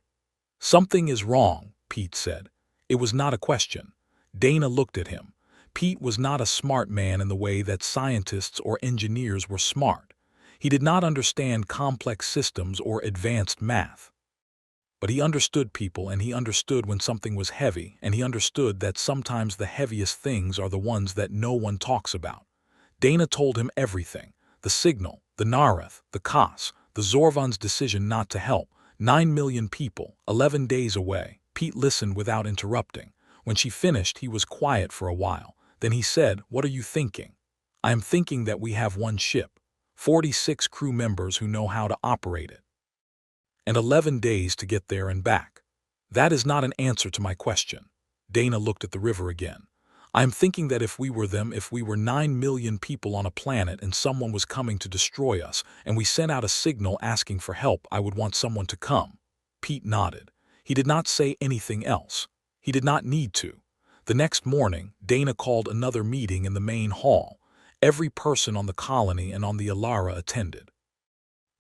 "Something is wrong," Pete said. It was not a question. Dana looked at him. Pete was not a smart man in the way that scientists or engineers were smart. He did not understand complex systems or advanced math. But he understood people, and he understood when something was heavy, and he understood that sometimes the heaviest things are the ones that no one talks about. Dana told him everything: the signal, the Nareth, the Kas, the Zorvan's decision not to help, 9 million people, 11 days away. Pete listened without interrupting. When she finished, he was quiet for a while. Then he said, "What are you thinking?" "I am thinking that we have one ship, 46 crew members who know how to operate it, and 11 days to get there and back." "That is not an answer to my question." Dana looked at the river again. "I am thinking that if we were them, if we were 9 million people on a planet and someone was coming to destroy us, and we sent out a signal asking for help, I would want someone to come." Pete nodded. He did not say anything else. He did not need to. The next morning, Dana called another meeting in the main hall. Every person on the colony and on the Alara attended.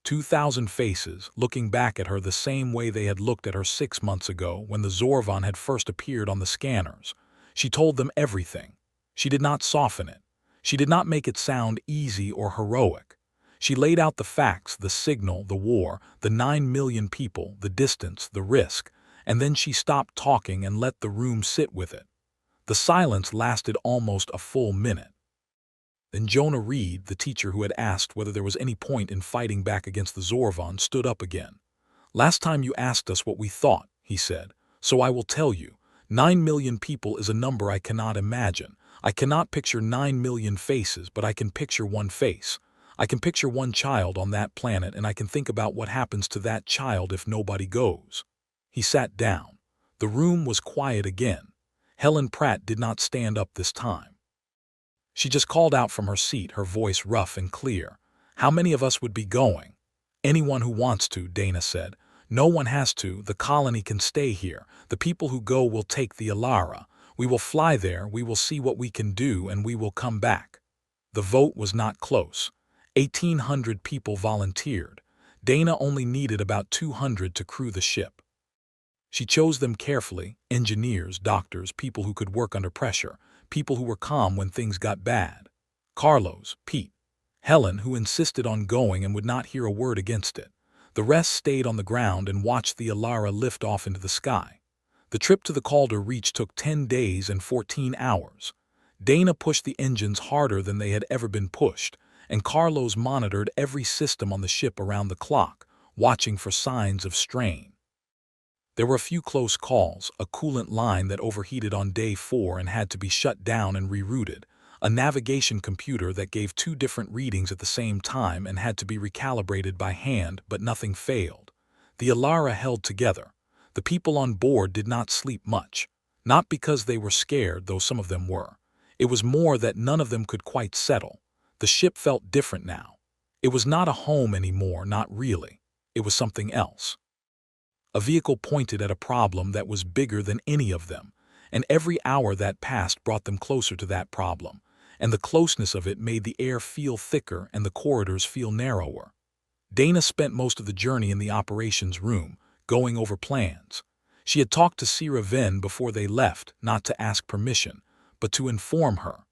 2,000 faces, looking back at her the same way they had looked at her 6 months ago when the Zorvan had first appeared on the scanners. She told them everything. She did not soften it. She did not make it sound easy or heroic. She laid out the facts: the signal, the war, the 9 million people, the distance, the risk, and then she stopped talking and let the room sit with it. The silence lasted almost a full minute. Then Jonah Reed, the teacher who had asked whether there was any point in fighting back against the Zorvan, stood up again. "Last time you asked us what we thought," he said, "so I will tell you. 9 million people is a number I cannot imagine. I cannot picture 9 million faces, but I can picture one face. I can picture one child on that planet, and I can think about what happens to that child if nobody goes." He sat down. The room was quiet again. Helen Pratt did not stand up this time. She just called out from her seat, her voice rough and clear. "How many of us would be going?" "Anyone who wants to," Dana said. "No one has to. The colony can stay here. The people who go will take the Alara. We will fly there, we will see what we can do, and we will come back." The vote was not close. 1,800 people volunteered. Dana only needed about 200 to crew the ship. She chose them carefully: engineers, doctors, people who could work under pressure, people who were calm when things got bad. Carlos, Pete, Helen, who insisted on going and would not hear a word against it. The rest stayed on the ground and watched the Alara lift off into the sky. The trip to the Calder Reach took 10 days and 14 hours. Dana pushed the engines harder than they had ever been pushed, and Carlos monitored every system on the ship around the clock, watching for signs of strain. There were a few close calls: a coolant line that overheated on day 4 and had to be shut down and rerouted, a navigation computer that gave 2 different readings at the same time and had to be recalibrated by hand, but nothing failed. The Alara held together. The people on board did not sleep much. Not because they were scared, though some of them were. It was more that none of them could quite settle. The ship felt different now. It was not a home anymore, not really. It was something else. A vehicle pointed at a problem that was bigger than any of them, and every hour that passed brought them closer to that problem, and the closeness of it made the air feel thicker and the corridors feel narrower. Dana spent most of the journey in the operations room, going over plans. She had talked to Sira Ven before they left, not to ask permission, but to inform her.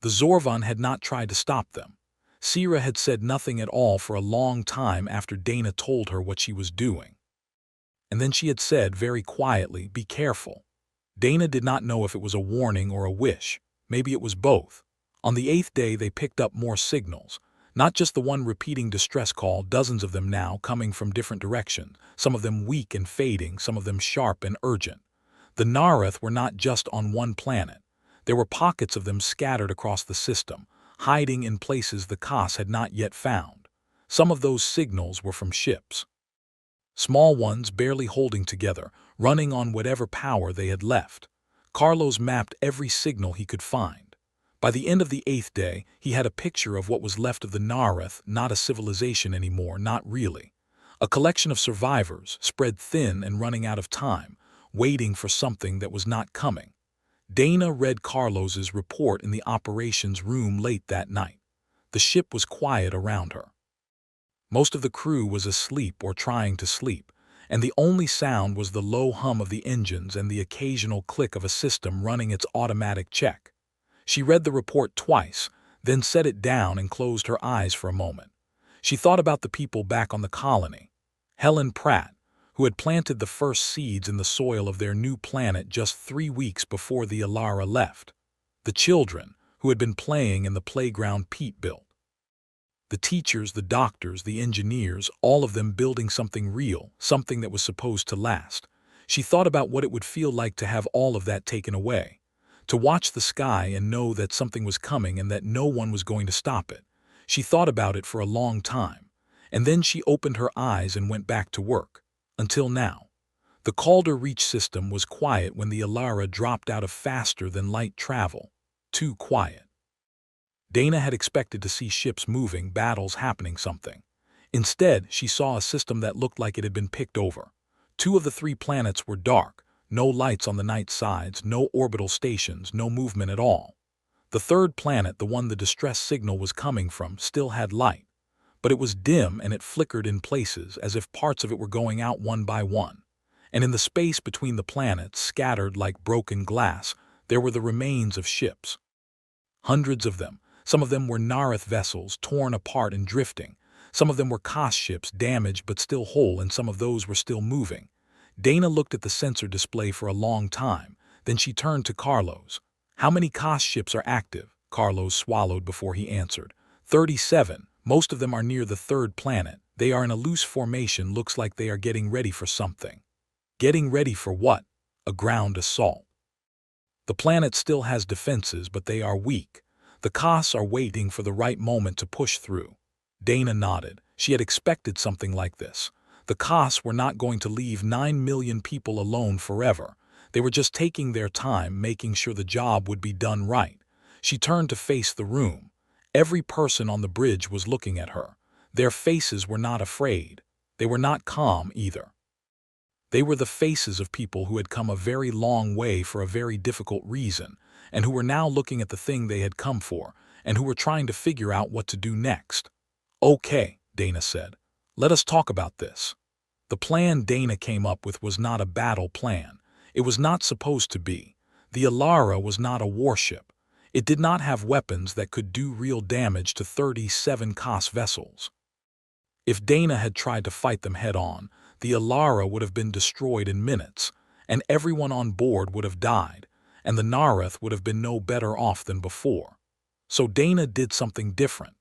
The Zorvan had not tried to stop them. Sira had said nothing at all for a long time after Dana told her what she was doing. And then she had said very quietly, "Be careful." Dana did not know if it was a warning or a wish. Maybe it was both. On the 8th day they picked up more signals. Not just the one repeating distress call, dozens of them now coming from different directions, some of them weak and fading, some of them sharp and urgent. The Nareth were not just on one planet. There were pockets of them scattered across the system, hiding in places the Kos had not yet found. Some of those signals were from ships. Small ones barely holding together, running on whatever power they had left. Carlos mapped every signal he could find. By the end of the 8th day, he had a picture of what was left of the Nareth, not a civilization anymore, not really. A collection of survivors, spread thin and running out of time, waiting for something that was not coming. Dana read Carlos's report in the operations room late that night. The ship was quiet around her. Most of the crew was asleep or trying to sleep, and the only sound was the low hum of the engines and the occasional click of a system running its automatic check. She read the report twice, then set it down and closed her eyes for a moment. She thought about the people back on the colony. Helen Pratt, who had planted the first seeds in the soil of their new planet just 3 weeks before the Alara left. The children, who had been playing in the playground Pete built. The teachers, the doctors, the engineers, all of them building something real, something that was supposed to last. She thought about what it would feel like to have all of that taken away. To watch the sky and know that something was coming and that no one was going to stop it. She thought about it for a long time. And then she opened her eyes and went back to work. Until now. The Calder Reach system was quiet when the Alara dropped out of faster-than-light travel. Too quiet. Dana had expected to see ships moving, battles happening, something. Instead, she saw a system that looked like it had been picked over. 2 of the 3 planets were dark, no lights on the night sides, no orbital stations, no movement at all. The 3rd planet, the one the distress signal was coming from, still had light. But it was dim and it flickered in places as if parts of it were going out one by one. And in the space between the planets, scattered like broken glass, there were the remains of ships. Hundreds of them. Some of them were Nareth vessels, torn apart and drifting. Some of them were Kos ships, damaged but still whole, and some of those were still moving. Dana looked at the sensor display for a long time. Then she turned to Carlos. "How many Kos ships are active?" Carlos swallowed before he answered. 37. Most of them are near the 3rd planet. They are in a loose formation, looks like they are getting ready for something. Getting ready for what? A ground assault. The planet still has defenses, but they are weak. The Kos are waiting for the right moment to push through. Dana nodded. She had expected something like this. The Kos were not going to leave 9 million people alone forever. They were just taking their time, making sure the job would be done right. She turned to face the room. Every person on the bridge was looking at her. Their faces were not afraid. They were not calm either. They were the faces of people who had come a very long way for a very difficult reason, and who were now looking at the thing they had come for, and who were trying to figure out what to do next. "Okay," Dana said. "Let us talk about this." The plan Dana came up with was not a battle plan. It was not supposed to be. The Alara was not a warship. It did not have weapons that could do real damage to 37 Kos vessels. If Dana had tried to fight them head-on, the Alara would have been destroyed in minutes, and everyone on board would have died, and the Nareth would have been no better off than before. So Dana did something different.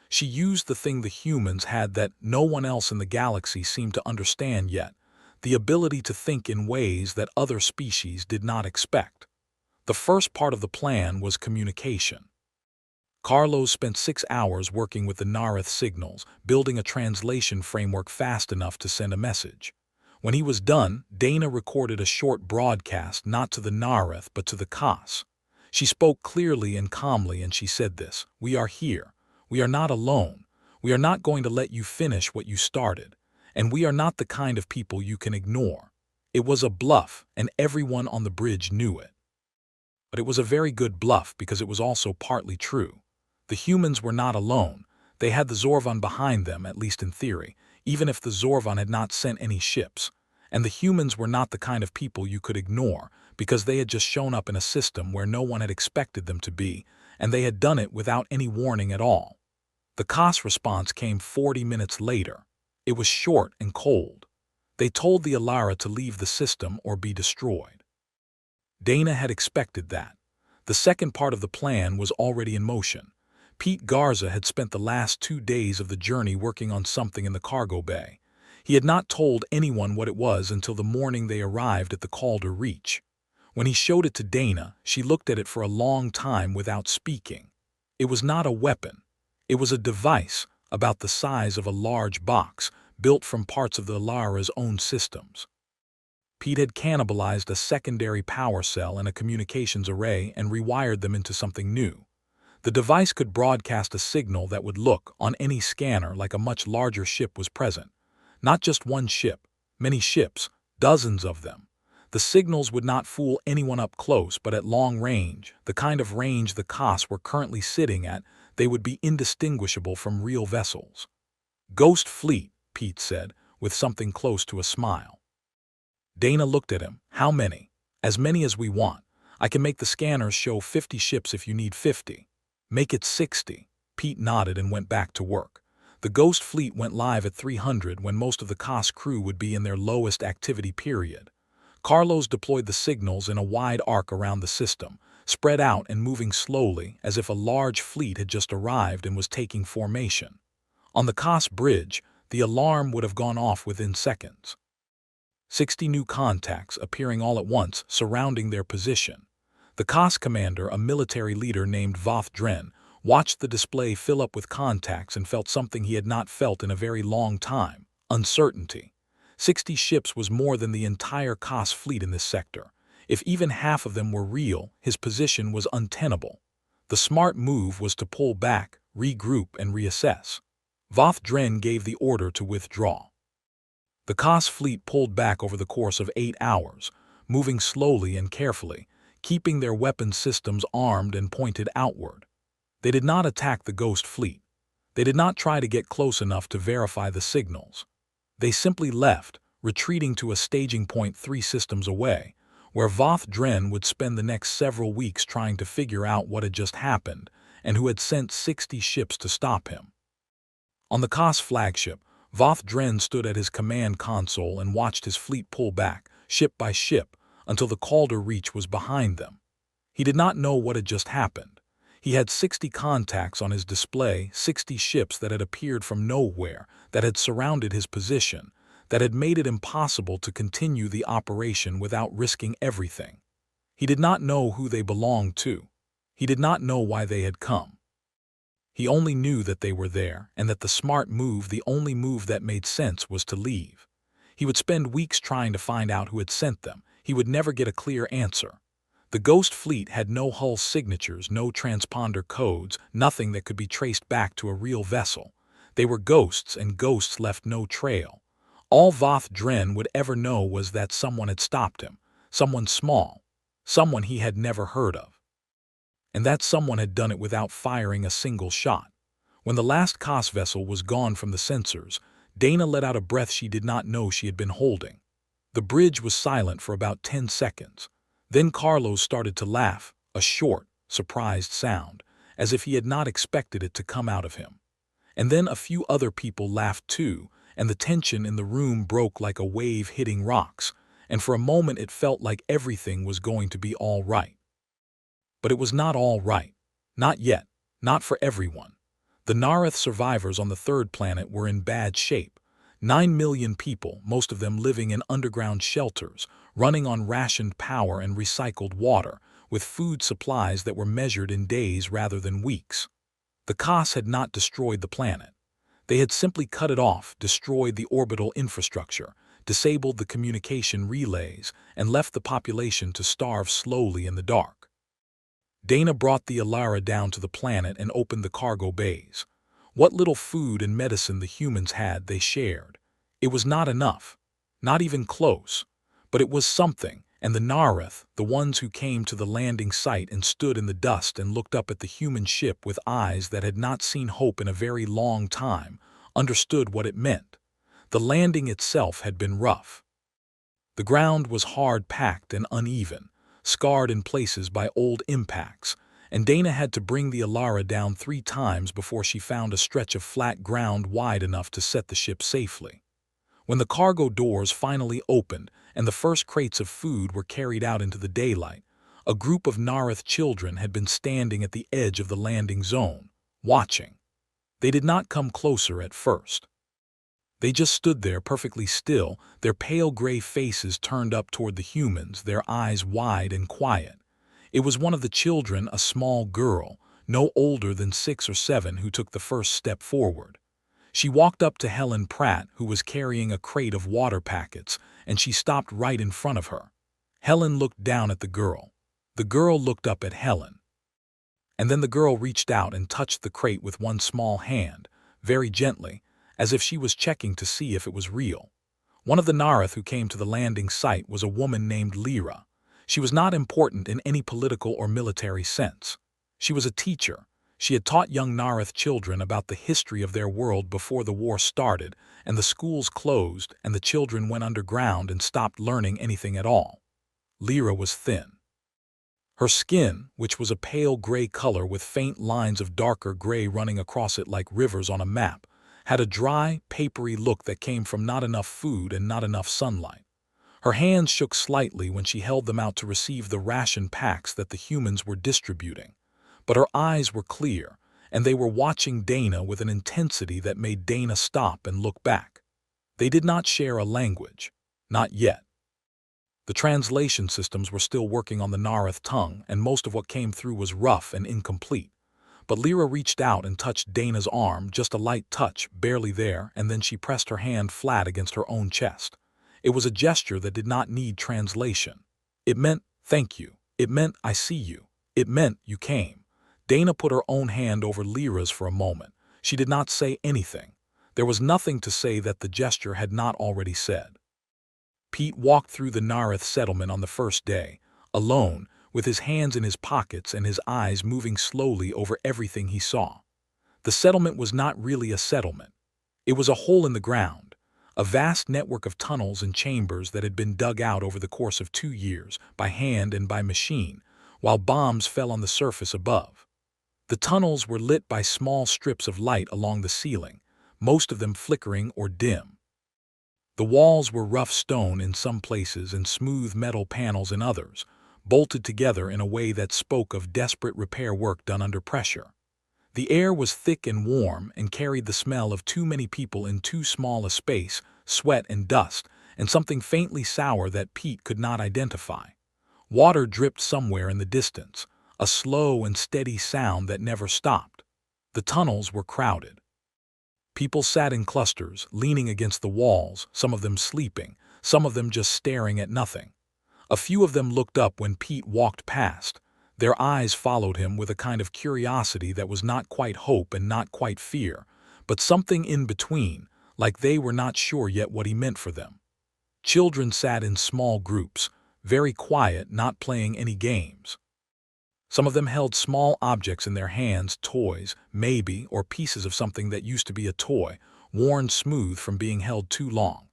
She used the thing the humans had that no one else in the galaxy seemed to understand yet, the ability to think in ways that other species did not expect. The first part of the plan was communication. Carlos spent 6 hours working with the Nareth signals, building a translation framework fast enough to send a message. When he was done, Dana recorded a short broadcast not to the Nareth but to the Kos. She spoke clearly and calmly, and she said this: "We are here. We are not alone. We are not going to let you finish what you started. And we are not the kind of people you can ignore." It was a bluff, and everyone on the bridge knew it. But it was a very good bluff because it was also partly true. The humans were not alone. They had the Zorvan behind them, at least in theory, even if the Zorvan had not sent any ships. And the humans were not the kind of people you could ignore, because they had just shown up in a system where no one had expected them to be, and they had done it without any warning at all. The COS response came 40 minutes later. It was short and cold. They told the Alara to leave the system or be destroyed. Dana had expected that. The second part of the plan was already in motion. Pete Garza had spent the last 2 days of the journey working on something in the cargo bay. He had not told anyone what it was until the morning they arrived at the Calder Reach. When he showed it to Dana, she looked at it for a long time without speaking. It was not a weapon. It was a device about the size of a large box, built from parts of the Alara's own systems. Pete had cannibalized a secondary power cell and a communications array and rewired them into something new. The device could broadcast a signal that would look, on any scanner, like a much larger ship was present. Not just one ship, many ships, dozens of them. The signals would not fool anyone up close, but at long range, the kind of range the COS were currently sitting at, they would be indistinguishable from real vessels. "Ghost fleet," Pete said, with something close to a smile. Dana looked at him. "How many?" "As many as we want. I can make the scanners show 50 ships if you need 50. Make it 60. Pete nodded and went back to work. The Ghost fleet went live at 300 when most of the COS crew would be in their lowest activity period. Carlos deployed the signals in a wide arc around the system, spread out and moving slowly as if a large fleet had just arrived and was taking formation. On the COS bridge, the alarm would have gone off within seconds. 60 new contacts appearing all at once, surrounding their position. The COS commander, a military leader named Voth Dren, watched the display fill up with contacts and felt something he had not felt in a very long time: uncertainty. 60 ships was more than the entire COS fleet in this sector. If even half of them were real, his position was untenable. The smart move was to pull back, regroup, and reassess. Voth Dren gave the order to withdraw. The COS fleet pulled back over the course of 8 hours, moving slowly and carefully, keeping their weapon systems armed and pointed outward. They did not attack the Ghost fleet. They did not try to get close enough to verify the signals. They simply left, retreating to a staging point 3 systems away, where Voth Dren would spend the next several weeks trying to figure out what had just happened and who had sent 60 ships to stop him. On the COS flagship, Voth Dren stood at his command console and watched his fleet pull back, ship by ship, until the Calder Reach was behind them. He did not know what had just happened. He had 60 contacts on his display, 60 ships that had appeared from nowhere, that had surrounded his position, that had made it impossible to continue the operation without risking everything. He did not know who they belonged to. He did not know why they had come. He only knew that they were there, and that the smart move, the only move that made sense, was to leave. He would spend weeks trying to find out who had sent them. He would never get a clear answer. The Ghost fleet had no hull signatures, no transponder codes, nothing that could be traced back to a real vessel. They were ghosts, and ghosts left no trail. All Voth Dren would ever know was that someone had stopped him, someone small, someone he had never heard of. And that someone had done it without firing a single shot. When the last COS vessel was gone from the sensors, Dana let out a breath she did not know she had been holding. The bridge was silent for about 10 seconds. Then Carlos started to laugh, a short, surprised sound, as if he had not expected it to come out of him. And then a few other people laughed too, and the tension in the room broke like a wave hitting rocks, and for a moment it felt like everything was going to be all right. But it was not all right. Not yet. Not for everyone. The Nareth survivors on the third planet were in bad shape. 9 million people, most of them living in underground shelters, running on rationed power and recycled water, with food supplies that were measured in days rather than weeks. The COS had not destroyed the planet. They had simply cut it off, destroyed the orbital infrastructure, disabled the communication relays, and left the population to starve slowly in the dark. Dana brought the Alara down to the planet and opened the cargo bays. What little food and medicine the humans had, they shared. It was not enough. Not even close. But it was something, and the Nareth, the ones who came to the landing site and stood in the dust and looked up at the human ship with eyes that had not seen hope in a very long time, understood what it meant. The landing itself had been rough. The ground was hard-packed and uneven, scarred in places by old impacts, and Dana had to bring the Alara down 3 times before she found a stretch of flat ground wide enough to set the ship safely. When the cargo doors finally opened and the first crates of food were carried out into the daylight, a group of Nareth children had been standing at the edge of the landing zone, watching. They did not come closer at first. They just stood there perfectly still, their pale gray faces turned up toward the humans, their eyes wide and quiet. It was one of the children, a small girl, no older than 6 or 7, who took the first step forward. She walked up to Helen Pratt, who was carrying a crate of water packets, and she stopped right in front of her. Helen looked down at the girl. The girl looked up at Helen. And then the girl reached out and touched the crate with one small hand, very gently, as if she was checking to see if it was real. One of the Nareth who came to the landing site was a woman named Lyra. She was not important in any political or military sense. She was a teacher. She had taught young Nareth children about the history of their world before the war started, and the schools closed and the children went underground and stopped learning anything at all. Lyra was thin. Her skin, which was a pale gray color with faint lines of darker gray running across it like rivers on a map, had a dry, papery look that came from not enough food and not enough sunlight. Her hands shook slightly when she held them out to receive the ration packs that the humans were distributing. But her eyes were clear, and they were watching Dana with an intensity that made Dana stop and look back. They did not share a language. Not yet. The translation systems were still working on the Nareth tongue, and most of what came through was rough and incomplete. But Lyra reached out and touched Dana's arm, just a light touch, barely there, and then she pressed her hand flat against her own chest. It was a gesture that did not need translation. It meant, "Thank you." It meant, "I see you." It meant, "You came." Dana put her own hand over Lyra's for a moment. She did not say anything. There was nothing to say that the gesture had not already said. Pete walked through the Nareth settlement on the first day, alone, with his hands in his pockets and his eyes moving slowly over everything he saw. The settlement was not really a settlement. It was a hole in the ground, a vast network of tunnels and chambers that had been dug out over the course of 2 years, by hand and by machine, while bombs fell on the surface above. The tunnels were lit by small strips of light along the ceiling, most of them flickering or dim. The walls were rough stone in some places and smooth metal panels in others, bolted together in a way that spoke of desperate repair work done under pressure. The air was thick and warm and carried the smell of too many people in too small a space, sweat and dust, and something faintly sour that Pete could not identify. Water dripped somewhere in the distance, a slow and steady sound that never stopped. The tunnels were crowded. People sat in clusters, leaning against the walls, some of them sleeping, some of them just staring at nothing. A few of them looked up when Pete walked past. Their eyes followed him with a kind of curiosity that was not quite hope and not quite fear, but something in between, like they were not sure yet what he meant for them. Children sat in small groups, very quiet, not playing any games. Some of them held small objects in their hands, toys, maybe, or pieces of something that used to be a toy, worn smooth from being held too long.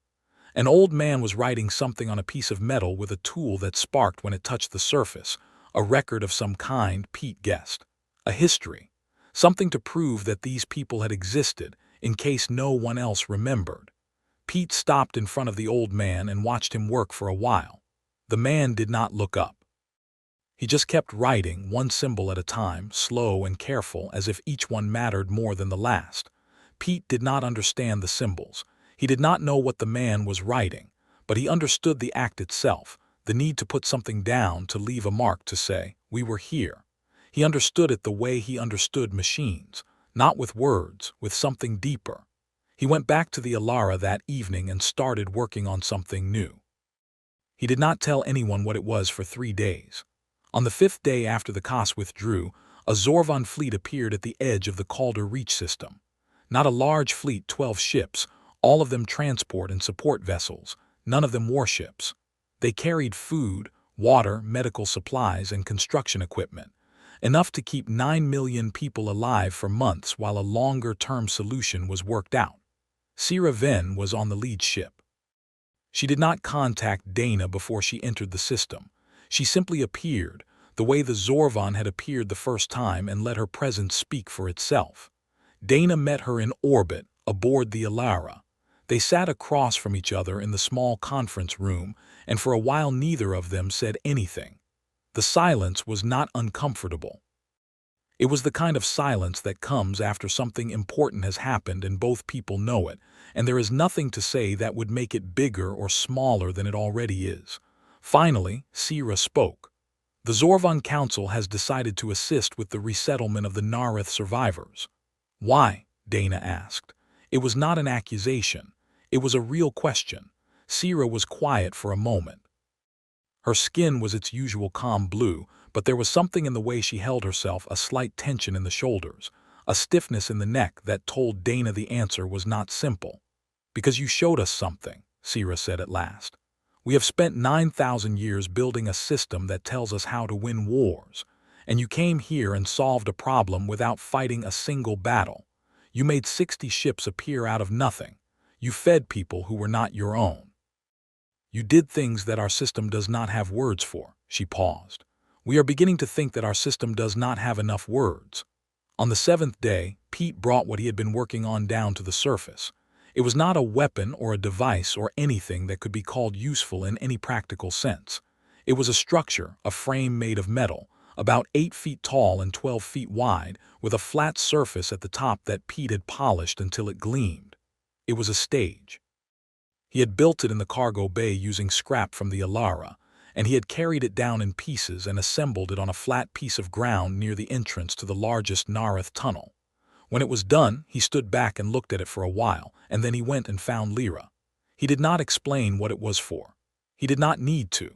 An old man was writing something on a piece of metal with a tool that sparked when it touched the surface, a record of some kind, Pete guessed. A history. Something to prove that these people had existed, in case no one else remembered. Pete stopped in front of the old man and watched him work for a while. The man did not look up. He just kept writing, one symbol at a time, slow and careful, as if each one mattered more than the last. Pete did not understand the symbols. He did not know what the man was writing, but he understood the act itself, the need to put something down, to leave a mark, to say, "We were here." He understood it the way he understood machines, not with words, with something deeper. He went back to the Alara that evening and started working on something new. He did not tell anyone what it was for 3 days. On the 5th day after the Kos withdrew, a Zorvan fleet appeared at the edge of the Calder Reach system. Not a large fleet, 12 ships, all of them transport and support vessels, none of them warships. They carried food, water, medical supplies, and construction equipment, enough to keep 9 million people alive for months while a longer-term solution was worked out. Sira Ven was on the lead ship. She did not contact Dana before she entered the system. She simply appeared, the way the Zorvan had appeared the first time, and let her presence speak for itself. Dana met her in orbit, aboard the Alara. They sat across from each other in the small conference room, and for a while neither of them said anything. The silence was not uncomfortable. It was the kind of silence that comes after something important has happened and both people know it, and there is nothing to say that would make it bigger or smaller than it already is. Finally, Sira spoke. The Zorvan Council has decided to assist with the resettlement of the Nareth survivors. Why? Dana asked. It was not an accusation. It was a real question. Sira was quiet for a moment. Her skin was its usual calm blue, but there was something in the way she held herself, a slight tension in the shoulders, a stiffness in the neck that told Dana the answer was not simple. Because you showed us something, Sira said at last. We have spent 9,000 years building a system that tells us how to win wars, and you came here and solved a problem without fighting a single battle. You made 60 ships appear out of nothing. You fed people who were not your own. You did things that our system does not have words for. She paused. We are beginning to think that our system does not have enough words. On the 7th day, Pete brought what he had been working on down to the surface. It was not a weapon or a device or anything that could be called useful in any practical sense. It was a structure, a frame made of metal, about 8 feet tall and 12 feet wide, with a flat surface at the top that Pete had polished until it gleamed. It was a stage. He had built it in the cargo bay using scrap from the Alara, and he had carried it down in pieces and assembled it on a flat piece of ground near the entrance to the largest Nareth tunnel. When it was done, he stood back and looked at it for a while, and then he went and found Lyra. He did not explain what it was for. He did not need to.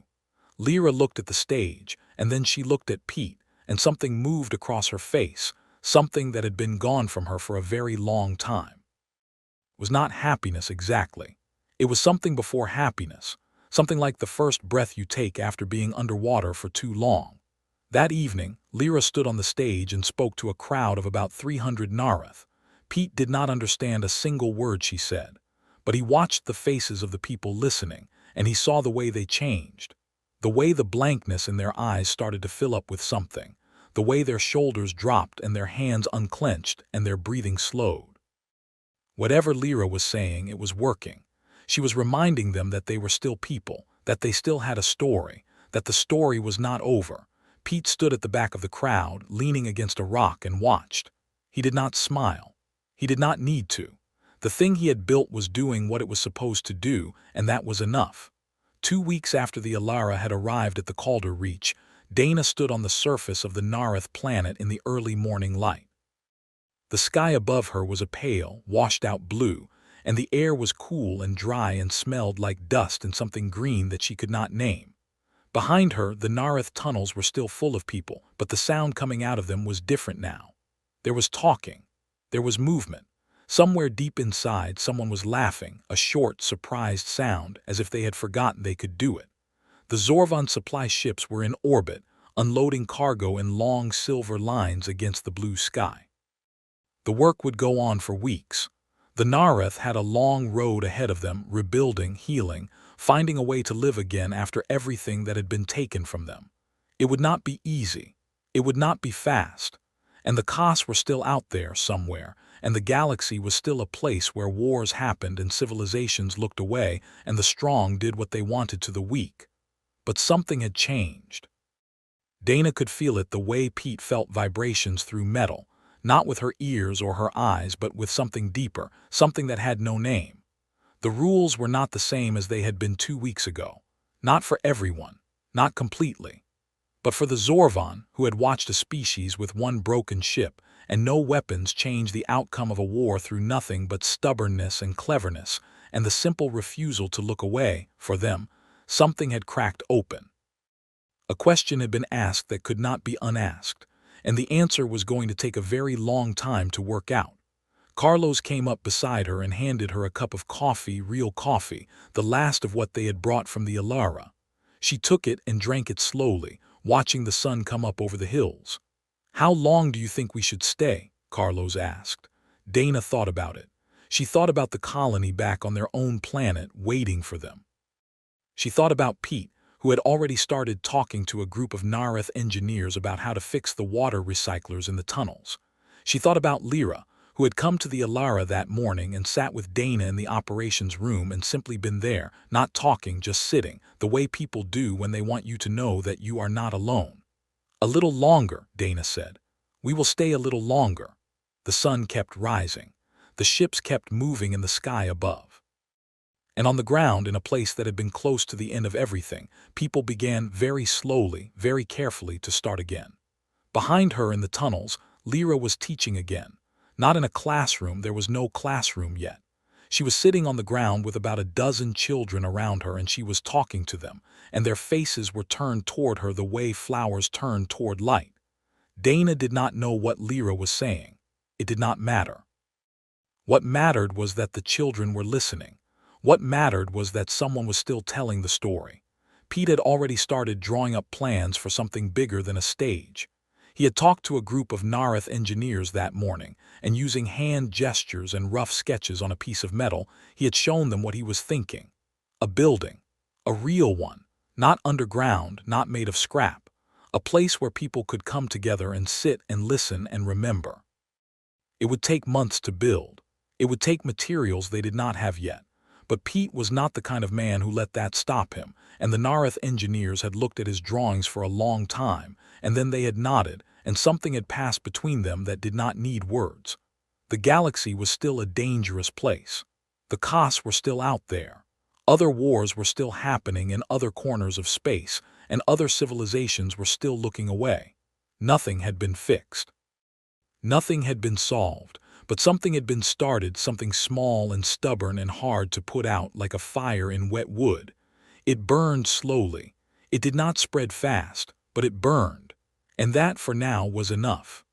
Lyra looked at the stage, and then she looked at Pete, and something moved across her face, something that had been gone from her for a very long time. It was not happiness exactly. It was something before happiness, something like the first breath you take after being underwater for too long. That evening, Lyra stood on the stage and spoke to a crowd of about 300 Nareth. Pete did not understand a single word she said, but he watched the faces of the people listening, and he saw the way they changed. The way the blankness in their eyes started to fill up with something, the way their shoulders dropped and their hands unclenched and their breathing slowed. Whatever Lyra was saying, it was working. She was reminding them that they were still people, that they still had a story, that the story was not over. Pete stood at the back of the crowd, leaning against a rock, and watched. He did not smile. He did not need to. The thing he had built was doing what it was supposed to do, and that was enough. 2 weeks after the Alara had arrived at the Calder Reach, Dana stood on the surface of the Nareth planet in the early morning light. The sky above her was a pale, washed-out blue, and the air was cool and dry and smelled like dust and something green that she could not name. Behind her, the Nareth tunnels were still full of people, but the sound coming out of them was different now. There was talking. There was movement. Somewhere deep inside, someone was laughing, a short, surprised sound, as if they had forgotten they could do it. The Zorvan supply ships were in orbit, unloading cargo in long silver lines against the blue sky. The work would go on for weeks. The Nareth had a long road ahead of them, rebuilding, healing, finding a way to live again after everything that had been taken from them. It would not be easy. It would not be fast. And the costs were still out there somewhere, and the galaxy was still a place where wars happened and civilizations looked away, and the strong did what they wanted to the weak. But something had changed. Dana could feel it the way Pete felt vibrations through metal, not with her ears or her eyes, but with something deeper, something that had no name. The rules were not the same as they had been 2 weeks ago. Not for everyone, not completely. But for the Zorvan, who had watched a species with one broken ship and no weapons change the outcome of a war through nothing but stubbornness and cleverness, and the simple refusal to look away, for them, something had cracked open. A question had been asked that could not be unasked, and the answer was going to take a very long time to work out. Carlos came up beside her and handed her a cup of coffee, real coffee, the last of what they had brought from the Alara. She took it and drank it slowly, watching the sun come up over the hills. "How long do you think we should stay?" Carlos asked. Dana thought about it. She thought about the colony back on their own planet waiting for them. She thought about Pete, who had already started talking to a group of Nareth engineers about how to fix the water recyclers in the tunnels. She thought about Lyra, who had come to the Alara that morning and sat with Dana in the operations room and simply been there, not talking, just sitting, the way people do when they want you to know that you are not alone. "A little longer," Dana said. "We will stay a little longer." The sun kept rising. The ships kept moving in the sky above. And on the ground, in a place that had been close to the end of everything, people began very slowly, very carefully to start again. Behind her in the tunnels, Lyra was teaching again. Not in a classroom, there was no classroom yet. She was sitting on the ground with about a dozen children around her, and she was talking to them, and their faces were turned toward her the way flowers turn toward light. Dana did not know what Lyra was saying. It did not matter. What mattered was that the children were listening. What mattered was that someone was still telling the story. Pete had already started drawing up plans for something bigger than a stage. He had talked to a group of Nareth engineers that morning, and using hand gestures and rough sketches on a piece of metal, he had shown them what he was thinking. A building. A real one. Not underground, not made of scrap. A place where people could come together and sit and listen and remember. It would take months to build. It would take materials they did not have yet. But Pete was not the kind of man who let that stop him, and the Nareth engineers had looked at his drawings for a long time, and then they had nodded, and something had passed between them that did not need words. The galaxy was still a dangerous place. The costs were still out there. Other wars were still happening in other corners of space, and other civilizations were still looking away. Nothing had been fixed. Nothing had been solved, but something had been started, something small and stubborn and hard to put out, like a fire in wet wood. It burned slowly. It did not spread fast, but it burned. And that, for now, was enough.